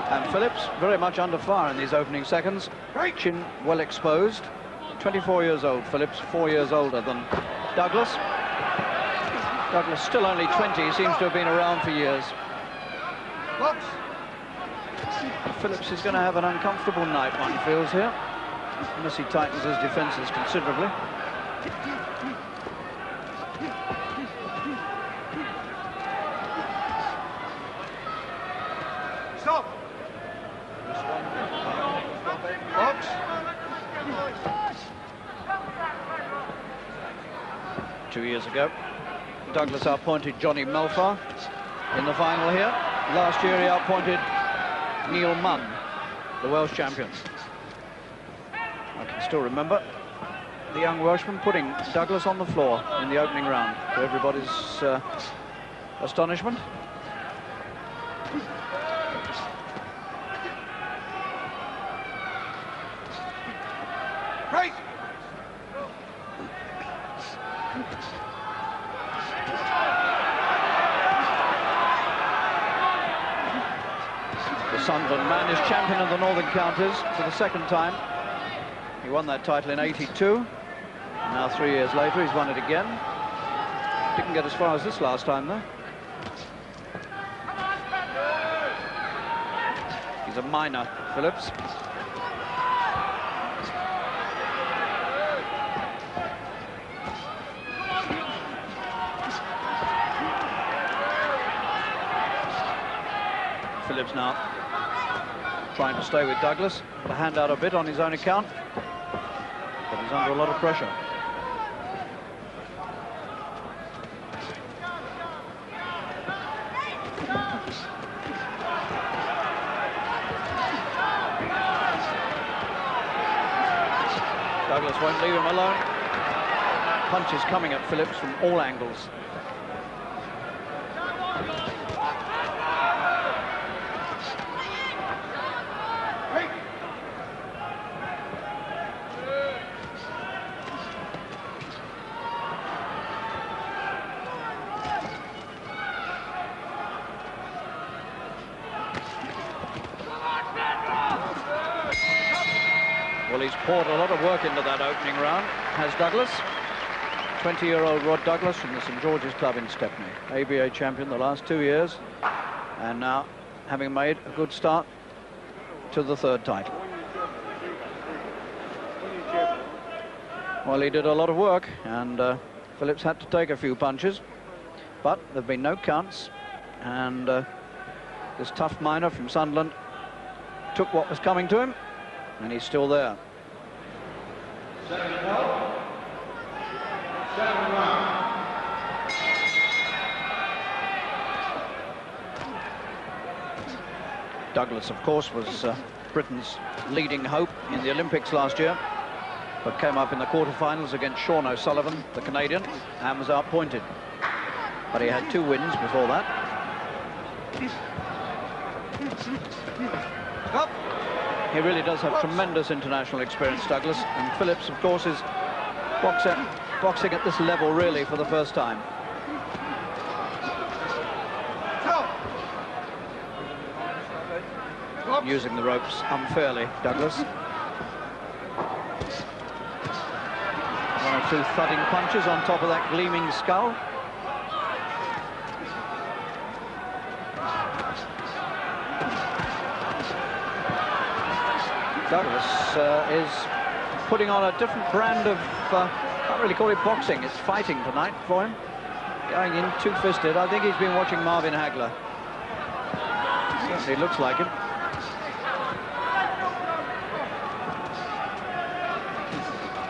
And Phillips very much under fire in these opening seconds. Chin well exposed. 24 years old, Phillips, 4 years older than Douglas. Douglas still only 20, he seems to have been around for years. Phillips is going to have an uncomfortable night, one feels here, unless he tightens his defences considerably. 2 years ago. Douglas outpointed Johnny Melfar in the final here. Last year he outpointed Neil Munn, the Welsh champion. I can still remember the young Welshman putting Douglas on the floor in the opening round, to everybody's astonishment. Right. The Sunderland man is champion of the Northern Counties for the second time. He won that title in '82. Now 3 years later he's won it again. Didn't get as far as this last time though. He's a minor, Phillips. Phillips now trying to stay with Douglas, to hand out a bit on his own account, but he's under a lot of pressure. Douglas won't leave him alone. Punches coming at Phillips from all angles. Well, he's poured a lot of work into that opening round, has Douglas. 20-year-old Rod Douglas from the St George's Club in Stepney, ABA champion the last 2 years, and now having made a good start to the third title. Well, he did a lot of work, and Phillips had to take a few punches, but there have been no counts, and this tough miner from Sunderland took what was coming to him, and he's still there. Second round. Douglas, of course, was Britain's leading hope in the Olympics last year, but came up in the quarterfinals against Sean O'Sullivan, the Canadian, and was outpointed. But he had 2 wins before that. Up. He really does have tremendous international experience, Douglas, and Phillips, of course, is boxing at this level really for the first time. Using the ropes unfairly, Douglas. 1 or 2 thudding punches on top of that gleaming skull. Douglas is putting on a different brand of, can't really call it boxing, it's fighting tonight for him. Going in two-fisted. I think he's been watching Marvin Hagler. Certainly looks like him.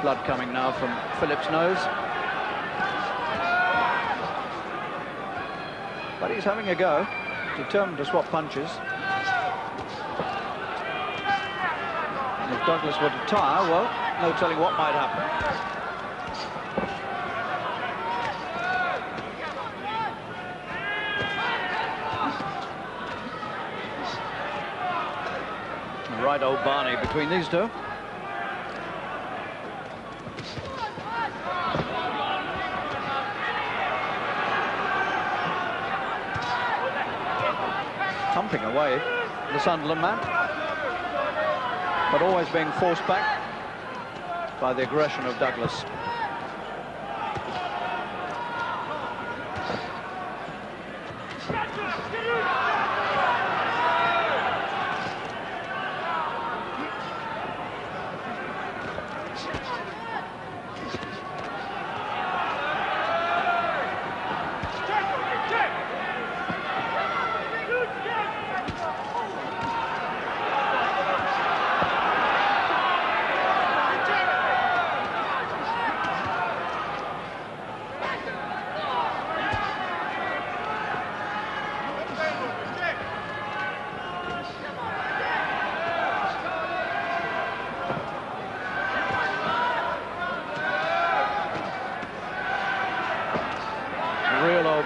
Blood coming now from Phillips' nose. But he's having a go, determined to swap punches. If Douglas were to tire, well, no telling what might happen. Right old Barney between these two. Thumping away the Sunderland man, but always being forced back by the aggression of Douglas.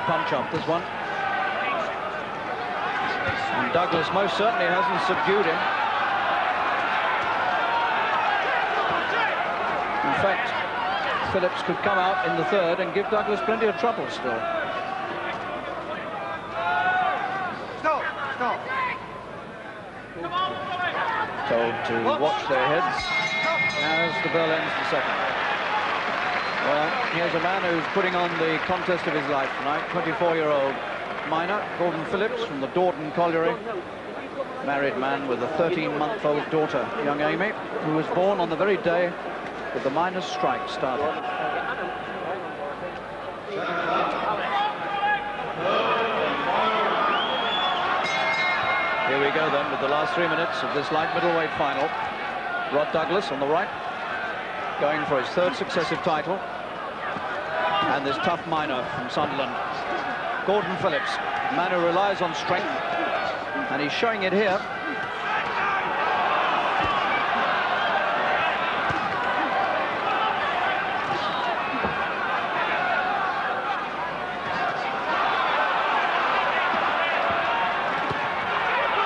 punch-up, this one. And Douglas most certainly hasn't subdued him. In fact, Phillips could come out in the third and give Douglas plenty of trouble still. Stop. Told to watch their heads as the bell ends the second. Well, here's a man who's putting on the contest of his life tonight, 24-year-old miner, Gordon Phillips from the Dordon Colliery. Married man with a 13-month-old daughter, young Amy, who was born on the very day that the miners' strike started. Here we go then with the last 3 minutes of this light middleweight final. Rod Douglas on the right, going for his third successive title. And this tough miner from Sunderland, Gordon Phillips, a man who relies on strength, and he's showing it here.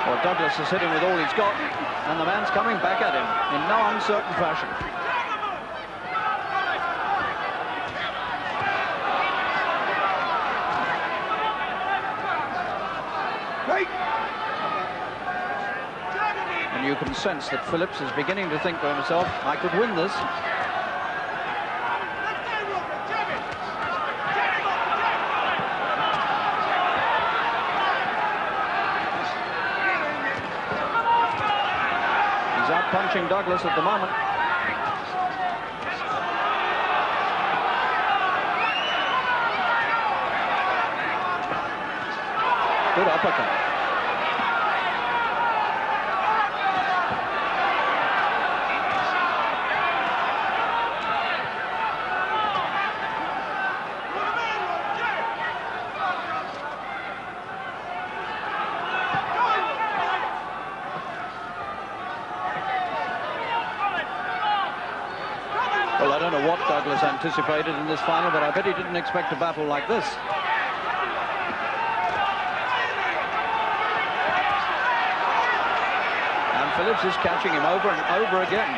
Well, Douglas is hitting with all he's got, and the man's coming back at him in no uncertain fashion. And you can sense that Phillips is beginning to think to himself, I could win this. He's out punching Douglas at the moment. Good uppercut. Well, I don't know what Douglas anticipated in this final, but I bet he didn't expect a battle like this. And Phillips is catching him over and over again.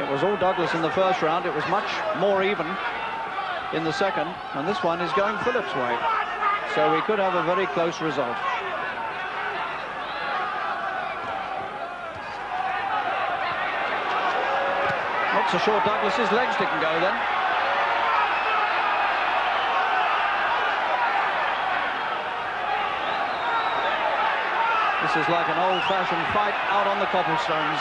It was all Douglas in the first round. It was much more even in the second, and this one is going Phillips' way. So we could have a very close result. Not so sure Douglas's legs didn't go then. This is like an old-fashioned fight out on the cobblestones.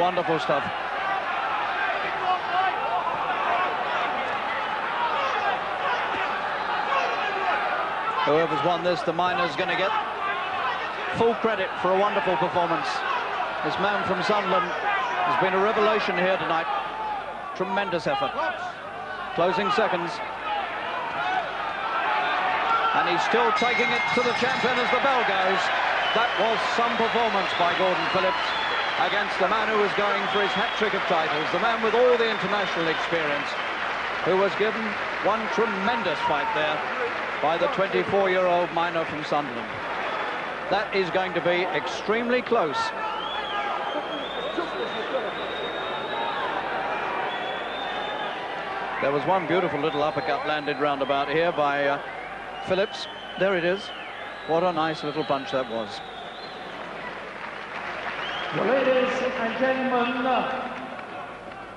Wonderful stuff. Whoever's won this, the miner's going to get full credit for a wonderful performance. This man from Sunderland has been a revelation here tonight. Tremendous effort. Closing seconds. And he's still taking it to the champion as the bell goes. That was some performance by Gordon Phillips against the man who was going for his hat-trick of titles, the man with all the international experience, who was given one tremendous fight there by the 24-year-old miner from Sunderland. That is going to be extremely close. There was one beautiful little uppercut landed round about here by Phillips. There it is. What a nice little punch that was. Well, ladies and gentlemen,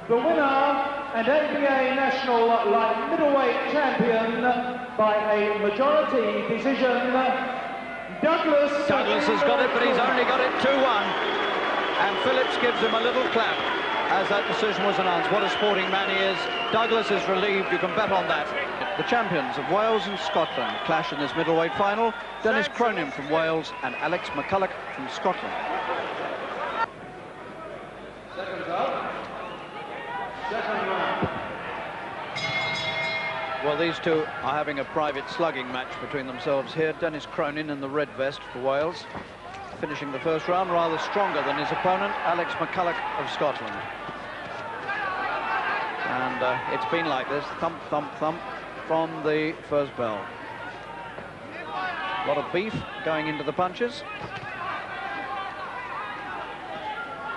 the winner and ABA National Light Middleweight Champion by a majority decision, Douglas. Douglas has got it, but he's only got it 2-1. And Phillips gives him a little clap as that decision was announced. What a sporting man he is. Douglas is relieved, you can bet on that. The champions of Wales and Scotland clash in this middleweight final. Dennis Cronin from Wales and Alex McCulloch from Scotland. Seconds up. Second round. Well, these two are having a private slugging match between themselves here. Dennis Cronin in the red vest for Wales, finishing the first round rather stronger than his opponent, Alex McCulloch of Scotland. And it's been like this, thump, thump, thump, from the first bell. A lot of beef going into the punches.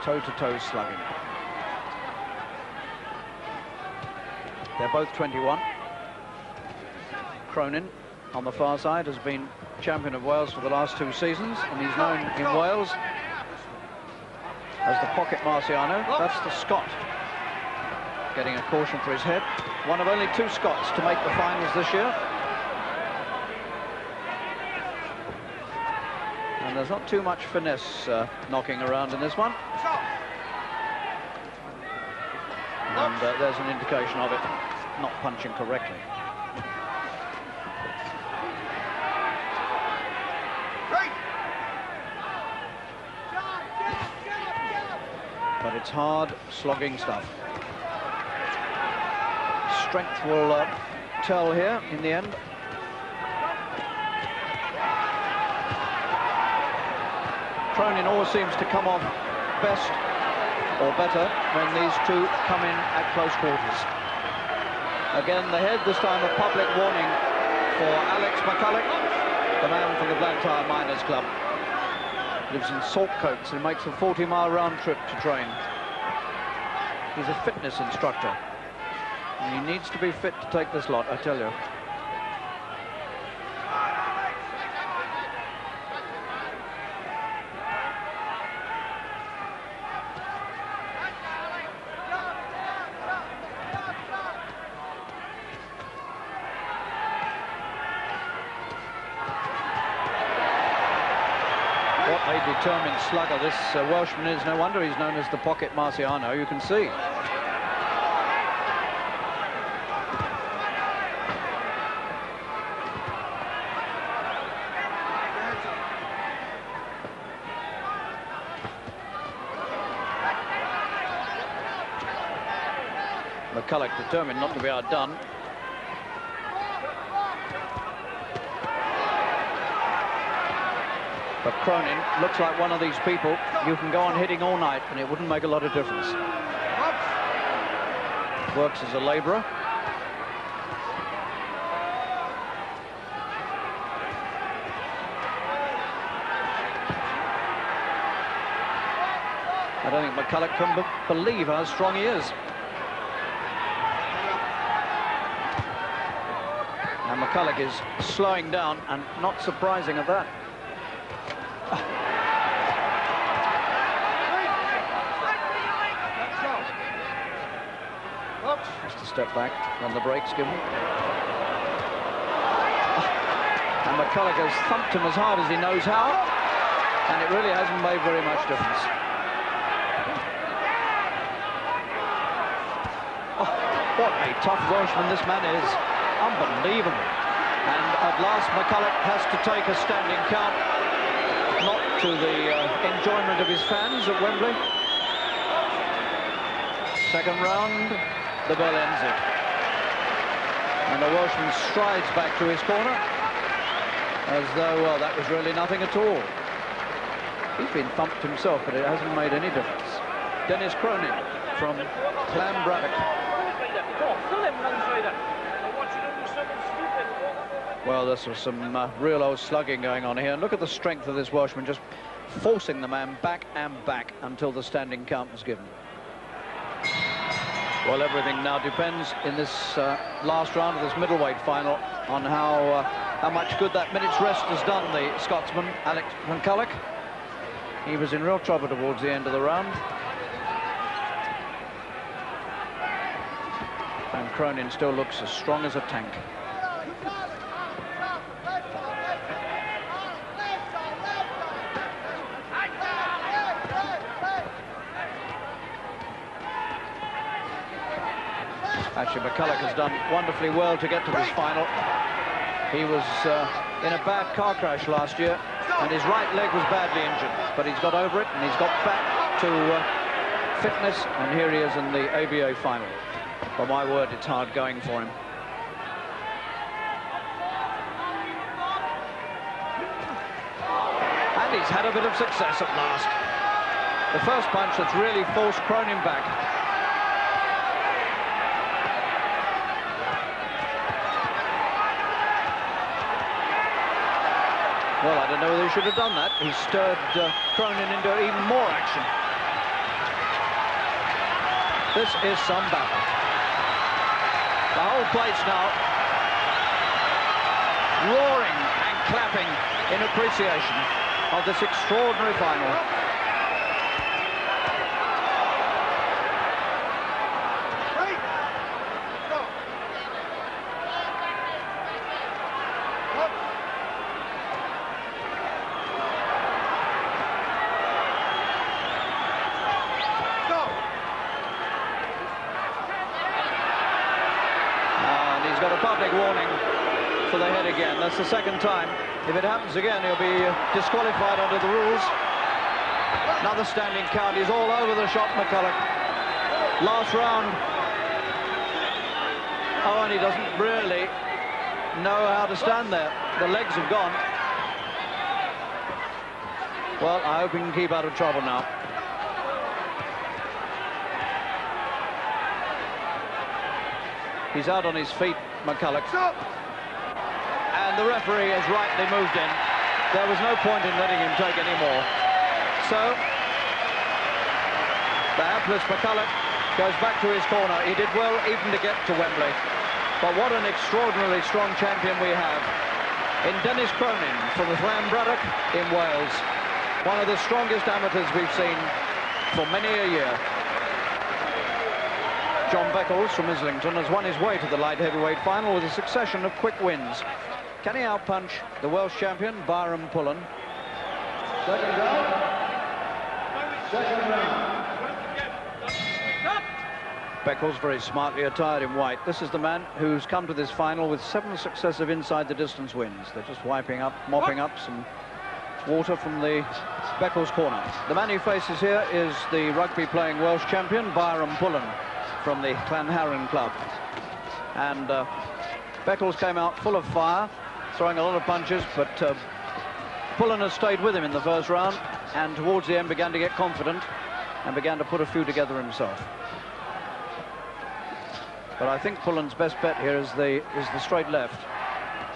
Toe-to-toe slugging. They're both 21. Cronin, on the far side, has been champion of Wales for the last 2 seasons, and he's known in Wales as the Pocket Marciano. That's the Scot, getting a caution for his head. One of only 2 Scots to make the finals this year. And there's not too much finesse knocking around in this one. And there's an indication of it not punching correctly. But it's hard, slogging stuff. Strength will tell here in the end. Cronin always seems to come off best or better when these two come in at close quarters. Again, the head, this time a public warning for Alex McCulloch, the man from the Blantyre Miners Club. Lives in Saltcoats and makes a 40-mile round trip to train. He's a fitness instructor. And he needs to be fit to take this lot, I tell you. Determined slugger this Welshman is. No wonder he's known as the Pocket Marciano, you can see. McCulloch determined not to be outdone. But Cronin looks like one of these people you can go on hitting all night and it wouldn't make a lot of difference. Works as a labourer. I don't think McCulloch can believe how strong he is. And McCulloch is slowing down, and not surprising at that. Just a step back when the break's given. And McCulloch has thumped him as hard as he knows how, and it really hasn't made very much difference. Oh, what a tough Welshman this man is. Unbelievable. And at last McCulloch has to take a standing count, not to the enjoyment of his fans at Wembley. Second round, the bell ends it. And the Welshman strides back to his corner as though, well, that was really nothing at all. He's been thumped himself, but it hasn't made any difference. Dennis Cronin from Clanbraddock. Well, this was some real old slugging going on here. And look at the strength of this Welshman, just forcing the man back and back until the standing count was given. Well, everything now depends in this last round of this middleweight final on how much good that minute's rest has done the Scotsman, Alex McCulloch. He was in real trouble towards the end of the round. And Cronin still looks as strong as a tank. Actually, McCulloch has done wonderfully well to get to this final. He was in a bad car crash last year, and his right leg was badly injured, but he's got over it, and he's got back to fitness, and here he is in the ABA final. Well, my word, it's hard going for him. had a bit of success at last. The first punch that's really forced Cronin back. Well, I don't know whether he should have done that. He stirred Cronin into even more action. This is some battle. The whole place now roaring and clapping in appreciation of this extraordinary final. That's the second time. If it happens again, he'll be disqualified under the rules. Another standing count. He's all over the shot, McCulloch. Last round. Oh, and he doesn't really know how to stand there. The legs have gone. Well, I hope he can keep out of trouble now. He's out on his feet, McCulloch. And the referee has rightly moved in. There was no point in letting him take any more. So, the hapless McCulloch goes back to his corner. He did well even to get to Wembley. But what an extraordinarily strong champion we have in Dennis Cronin from Roderick in Wales. One of the strongest amateurs we've seen for many a year. John Beckles from Islington has won his way to the light heavyweight final with a succession of quick wins. Can he outpunch the Welsh champion, Byron Pullen? Second round. Second round. Beckles very smartly attired in white. This is the man who's come to this final with 7 successive inside the distance wins. They're just wiping up, mopping up some water from the Beckles corner. The man he faces here is the rugby playing Welsh champion, Byron Pullen, from the Clanharan club. And Beckles came out full of fire, throwing a lot of punches, but Pullen has stayed with him in the first round, and towards the end began to get confident and began to put a few together himself. But I think Pullen's best bet here is the straight left.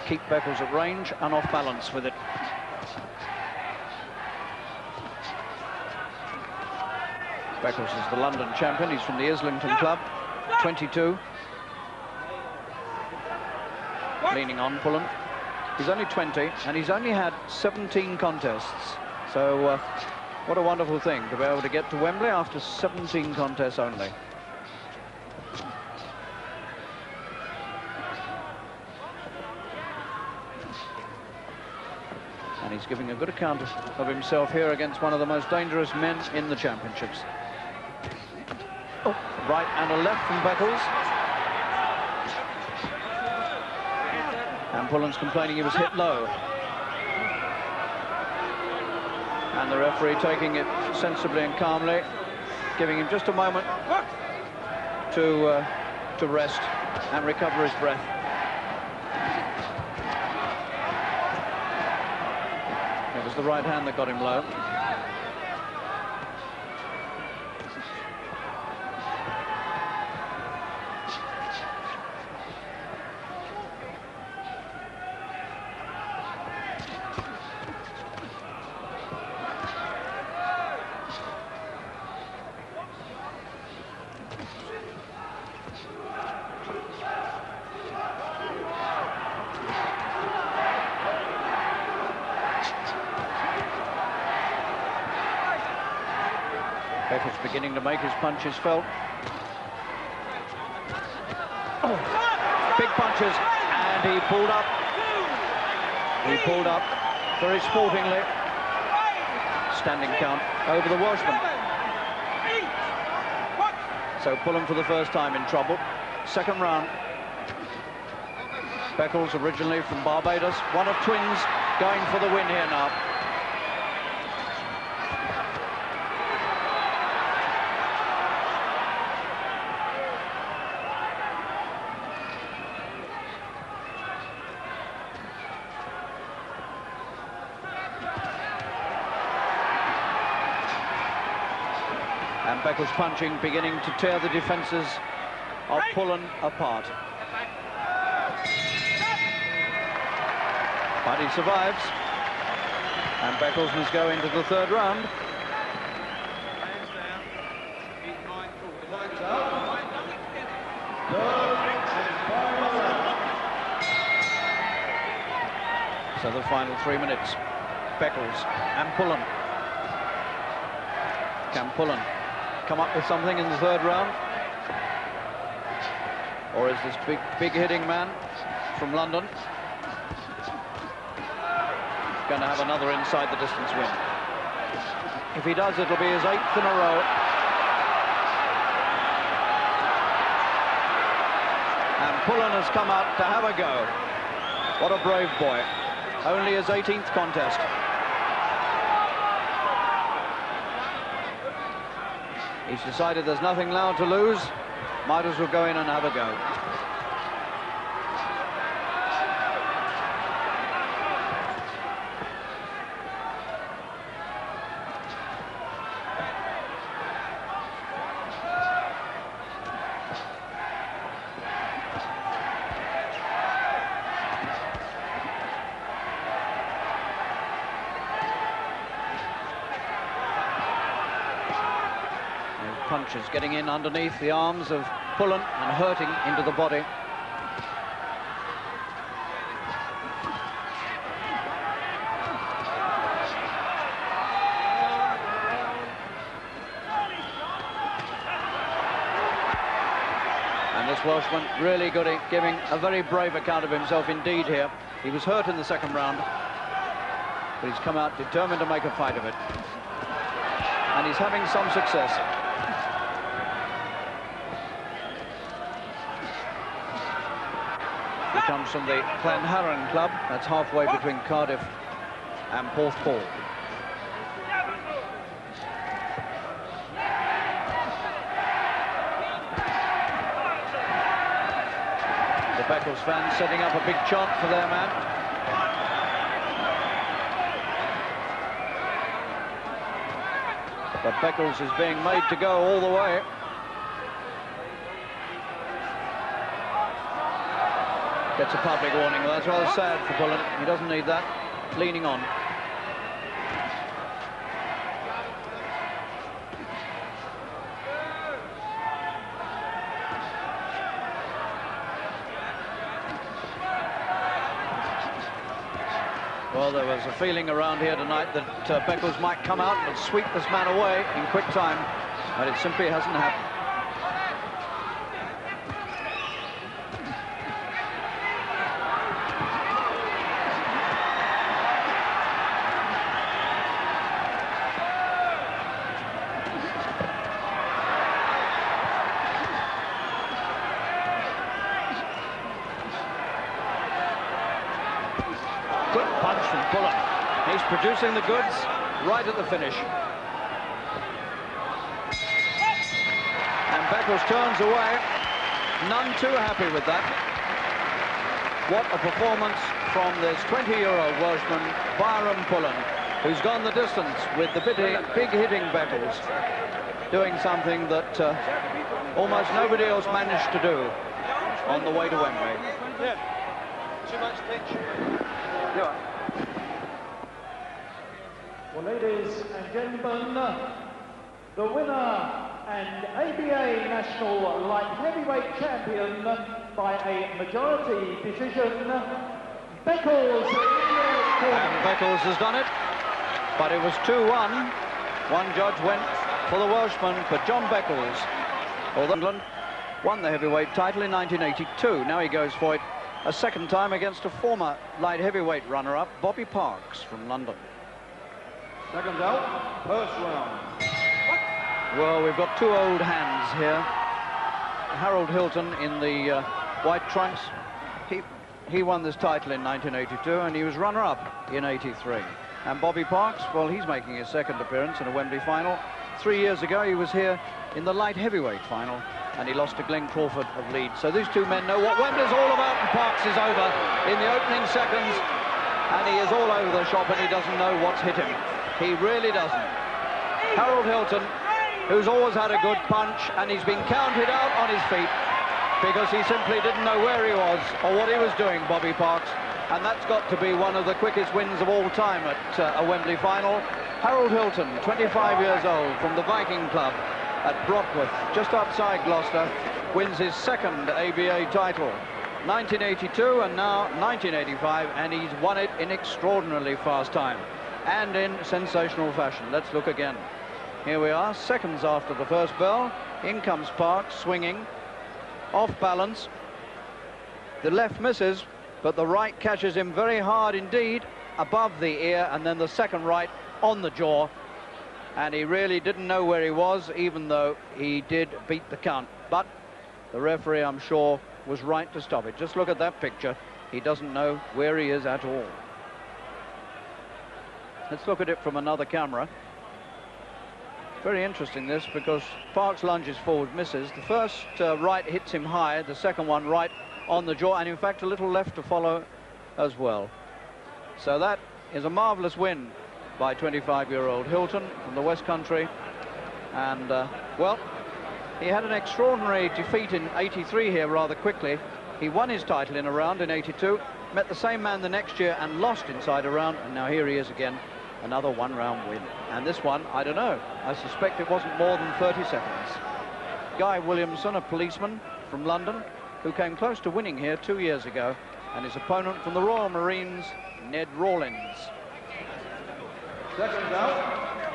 Keep Beckles at range and off balance with it. Beckles is the London champion. He's from the Islington club, 22. Leaning on Pullen. He's only 20, and he's only had 17 contests. So what a wonderful thing to be able to get to Wembley after 17 contests only. And he's giving a good account of himself here against one of the most dangerous men in the championships. Oh, right and a left from Beckles. And Pullen's complaining he was hit low. And the referee taking it sensibly and calmly, giving him just a moment to rest and recover his breath. It was the right hand that got him low. Beckles beginning to make his punches felt. Oh, big punches, and he pulled up. He pulled up very sportingly. Standing count over the Welshman. So Pullen for the first time in trouble. Second round. Beckles originally from Barbados, one of twins, going for the win here now. And Beckles punching, beginning to tear the defences of Pullen apart. But he survives. And Beckles must go into the third round. So the final 3 minutes. Beckles and Pullen. Can Pullen come up with something in the third round? Or is this big hitting man from London going to have another inside the distance win? If he does, it'll be his 8th in a row. And Pullen has come out to have a go. What a brave boy. Only his 18th contest. He's decided there's nothing now to lose. Might as well go in and have a go. Punches getting in underneath the arms of Pullen and hurting into the body. And this Welshman really giving a very brave account of himself indeed here. He was hurt in the second round, but he's come out determined to make a fight of it. And he's having some success. He comes from the Clanharan club, that's halfway between Cardiff and Porthpaul. The Beckles fans setting up a big chant for their man. But Beckles is being made to go all the way. Gets a public warning. Well, that's rather sad for Pullen. He doesn't need that. Leaning on. Well, there was a feeling around here tonight that Beckles might come out and sweep this man away in quick time, but it simply hasn't happened. Producing the goods right at the finish. And Beckles turns away. None too happy with that. What a performance from this 20-year-old Welshman, Byron Pullen, who's gone the distance with the big hitting Beckles, doing something that almost nobody else managed to do on the way to Wembley. Yeah. Too much pitch. Yeah. Well, ladies and gentlemen, the winner and ABA National Light Heavyweight Champion by a majority decision, Beckles. And Beckles has done it, but it was 2-1. One judge went for the Welshman, for John Beckles. Although England won the heavyweight title in 1982. Now he goes for it a second time against a former light heavyweight runner-up, Bobby Parks from London. Second out, first round. Well, we've got two old hands here. Harold Hylton in the white trunks. He won this title in 1982 and he was runner-up in 83. And Bobby Parks, well, he's making his second appearance in a Wembley final. 3 years ago, he was here in the light heavyweight final and he lost to Glenn Crawford of Leeds. So these two men know what Wembley's all about, and Parks is over in the opening seconds and he is all over the shop and he doesn't know what's hit him. He really doesn't. Harold Hylton who's always had a good punch, and he's been counted out on his feet because he simply didn't know where he was or what he was doing, Bobby Parks. And that's got to be one of the quickest wins of all time at a Wembley final. Harold Hylton, 25 years old, from the Viking Club at Brockworth, just outside Gloucester, wins his second ABA title. 1982 and now 1985, and he's won it in extraordinarily fast time and in sensational fashion. Let's look again. Here we are, seconds after the first bell. In comes Parks, swinging, off balance. The left misses, but the right catches him very hard indeed, above the ear, and then the second right on the jaw. And he really didn't know where he was, even though he did beat the count. But the referee, I'm sure, was right to stop it. Just look at that picture. He doesn't know where he is at all. Let's look at it from another camera. Very interesting, this, because Parks lunges forward, misses. The first right hits him high, the second one right on the jaw, and in fact a little left to follow as well. So that is a marvellous win by 25-year-old Hylton from the West Country. And, well, he had an extraordinary defeat in 83 here rather quickly. He won his title in a round in 82, met the same man the next year and lost inside a round, and now here he is again, another one-round win. And this one, I don't know, I suspect it wasn't more than 30 seconds. Guy Williamson, a policeman from London, who came close to winning here 2 years ago, and his opponent from the Royal Marines, Ned Rawlins. Seconds out.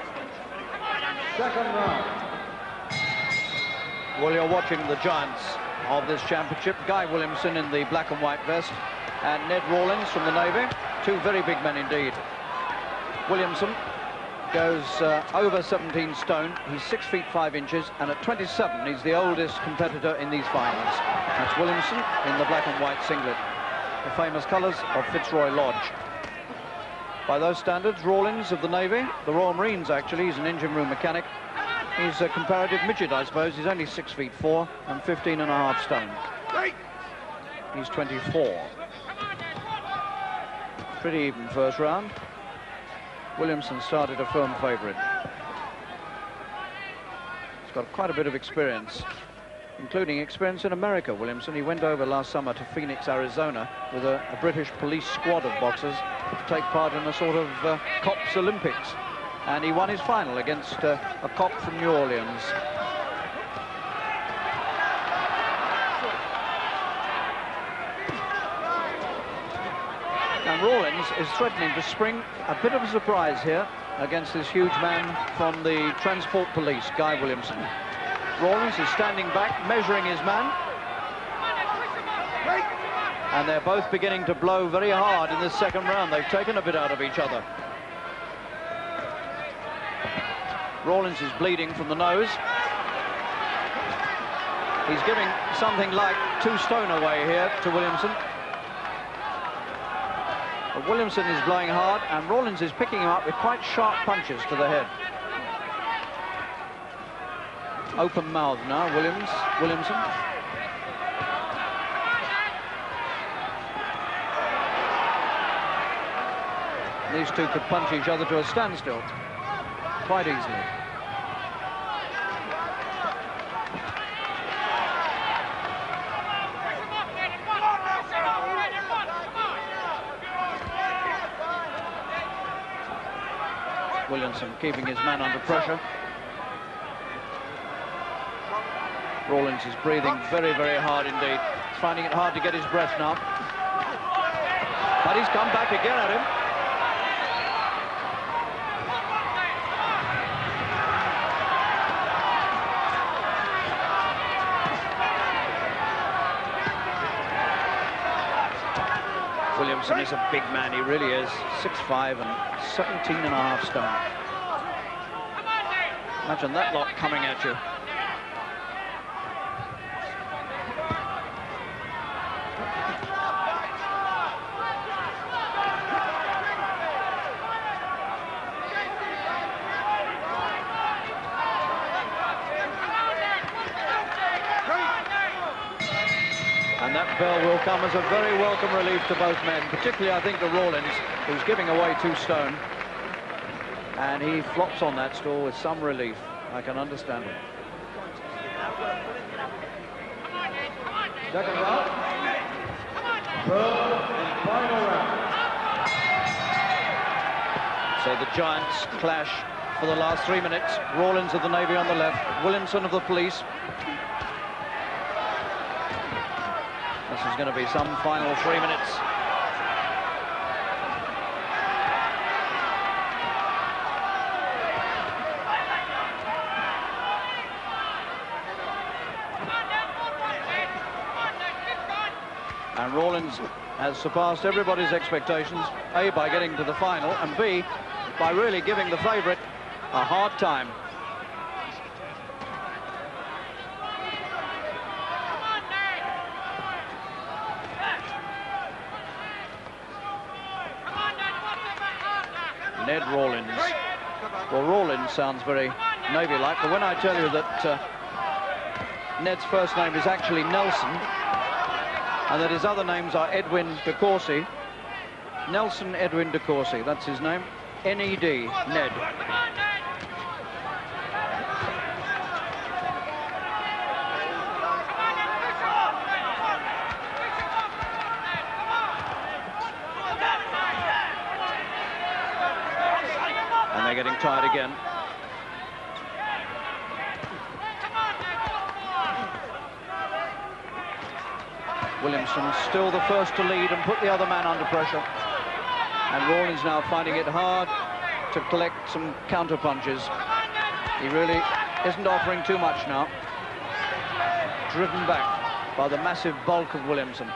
Second round. Well, you're watching the giants of this championship. Guy Williamson in the black and white vest, and Ned Rawlins from the Navy. Two very big men indeed. Williamson goes over 17 stone. He's 6 feet 5 inches, and at 27, he's the oldest competitor in these finals. That's Williamson in the black and white singlet, the famous colours of Fitzroy Lodge. By those standards, Rawlins of the Navy, the Royal Marines actually, he's an engine room mechanic. He's a comparative midget, I suppose. He's only 6 feet 4 and 15.5 stone. He's 24. Pretty even first round. Williamson started a firm favourite. He's got quite a bit of experience, including experience in America, Williamson. He went over last summer to Phoenix, Arizona, with a British police squad of boxers to take part in a sort of cops Olympics. And he won his final against a cop from New Orleans. And Rawlins is threatening to spring a bit of a surprise here against this huge man from the Transport Police, Guy Williamson. Rawlins is standing back, measuring his man. And they're both beginning to blow very hard in this second round. They've taken a bit out of each other. Rawlins is bleeding from the nose. He's giving something like 2 stone away here to Williamson. But Williamson is blowing hard, and Rawlins is picking him up with quite sharp punches to the head. Open mouth now, Williamson. These two could punch each other to a standstill quite easily. Williamson keeping his man under pressure. Rawlins is breathing very, very hard indeed. He's finding it hard to get his breath now. But he's come back again at him. Williamson is a big man, he really is. 6'5" and 17.5 stone. Imagine that lot coming at you. And that bell will come as a very welcome relief to both men, particularly I think to Rawlins, who's giving away 2 stone. And he flops on that stool with some relief. I can understand it. Second round. Third and final round. So the Giants clash for the last 3 minutes. Rawlins of the Navy on the left, Williamson of the Police. This is going to be some final 3 minutes. And Rawlins has surpassed everybody's expectations, A, by getting to the final, and B, by really giving the favourite a hard time. Ned Rawlins. Well, Rawlins sounds very Navy-like, but when I tell you that Ned's first name is actually Nelson, and that his other names are Edwin de Courcy, Nelson Edwin de Courcy, that's his name, N-E-D, Ned. And they're getting tired again. Williamson still the first to lead and put the other man under pressure. And Rawlins now finding it hard to collect some counter punches. He really isn't offering too much now. Driven back by the massive bulk of Williamson.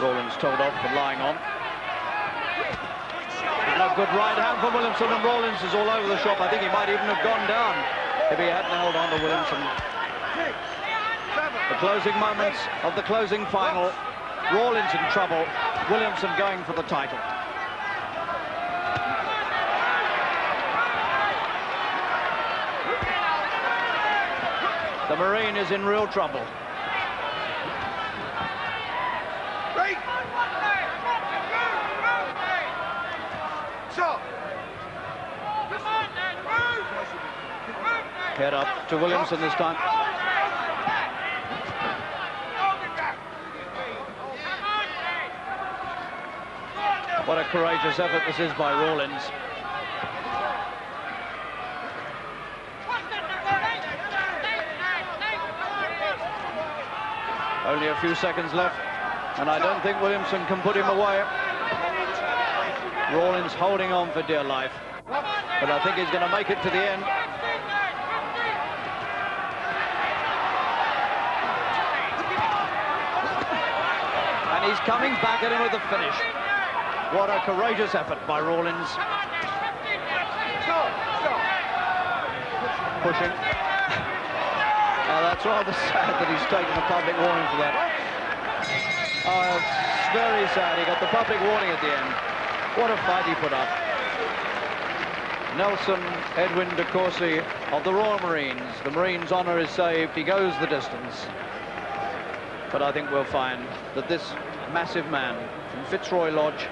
Rawlins told off for lying on. A good right hand from Williamson, and Rawlins is all over the shop. I think he might even have gone down if he hadn't held on to Williamson. The closing moments of the closing final. Rawlins in trouble. Williamson going for the title. The Marine is in real trouble. Head up to Williamson this time. What a courageous effort this is by Rawlins. Only a few seconds left, and I don't think Williamson can put him away. Rawlins holding on for dear life, but I think he's going to make it to the end. And he's coming back at him with the finish. What a courageous effort by Rawlins. Pushing. That's rather sad that he's taken a public warning for that. It's very sad. He got the public warning at the end. What a fight he put up. Nelson Edwin de Courcy of the Royal Marines. The Marines' honour is saved. He goes the distance. But I think we'll find that this massive man from Fitzroy Lodge,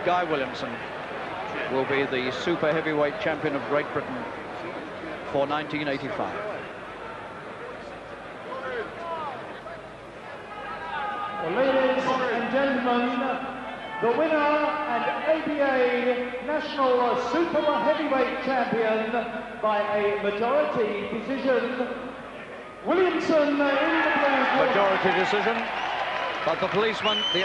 Guy Williamson, will be the super heavyweight champion of Great Britain for 1985. Well, ladies and gentlemen, the winner and ABA National Super Heavyweight Champion by a majority decision, Williamson in the blue corner. Majority decision, but the policeman, the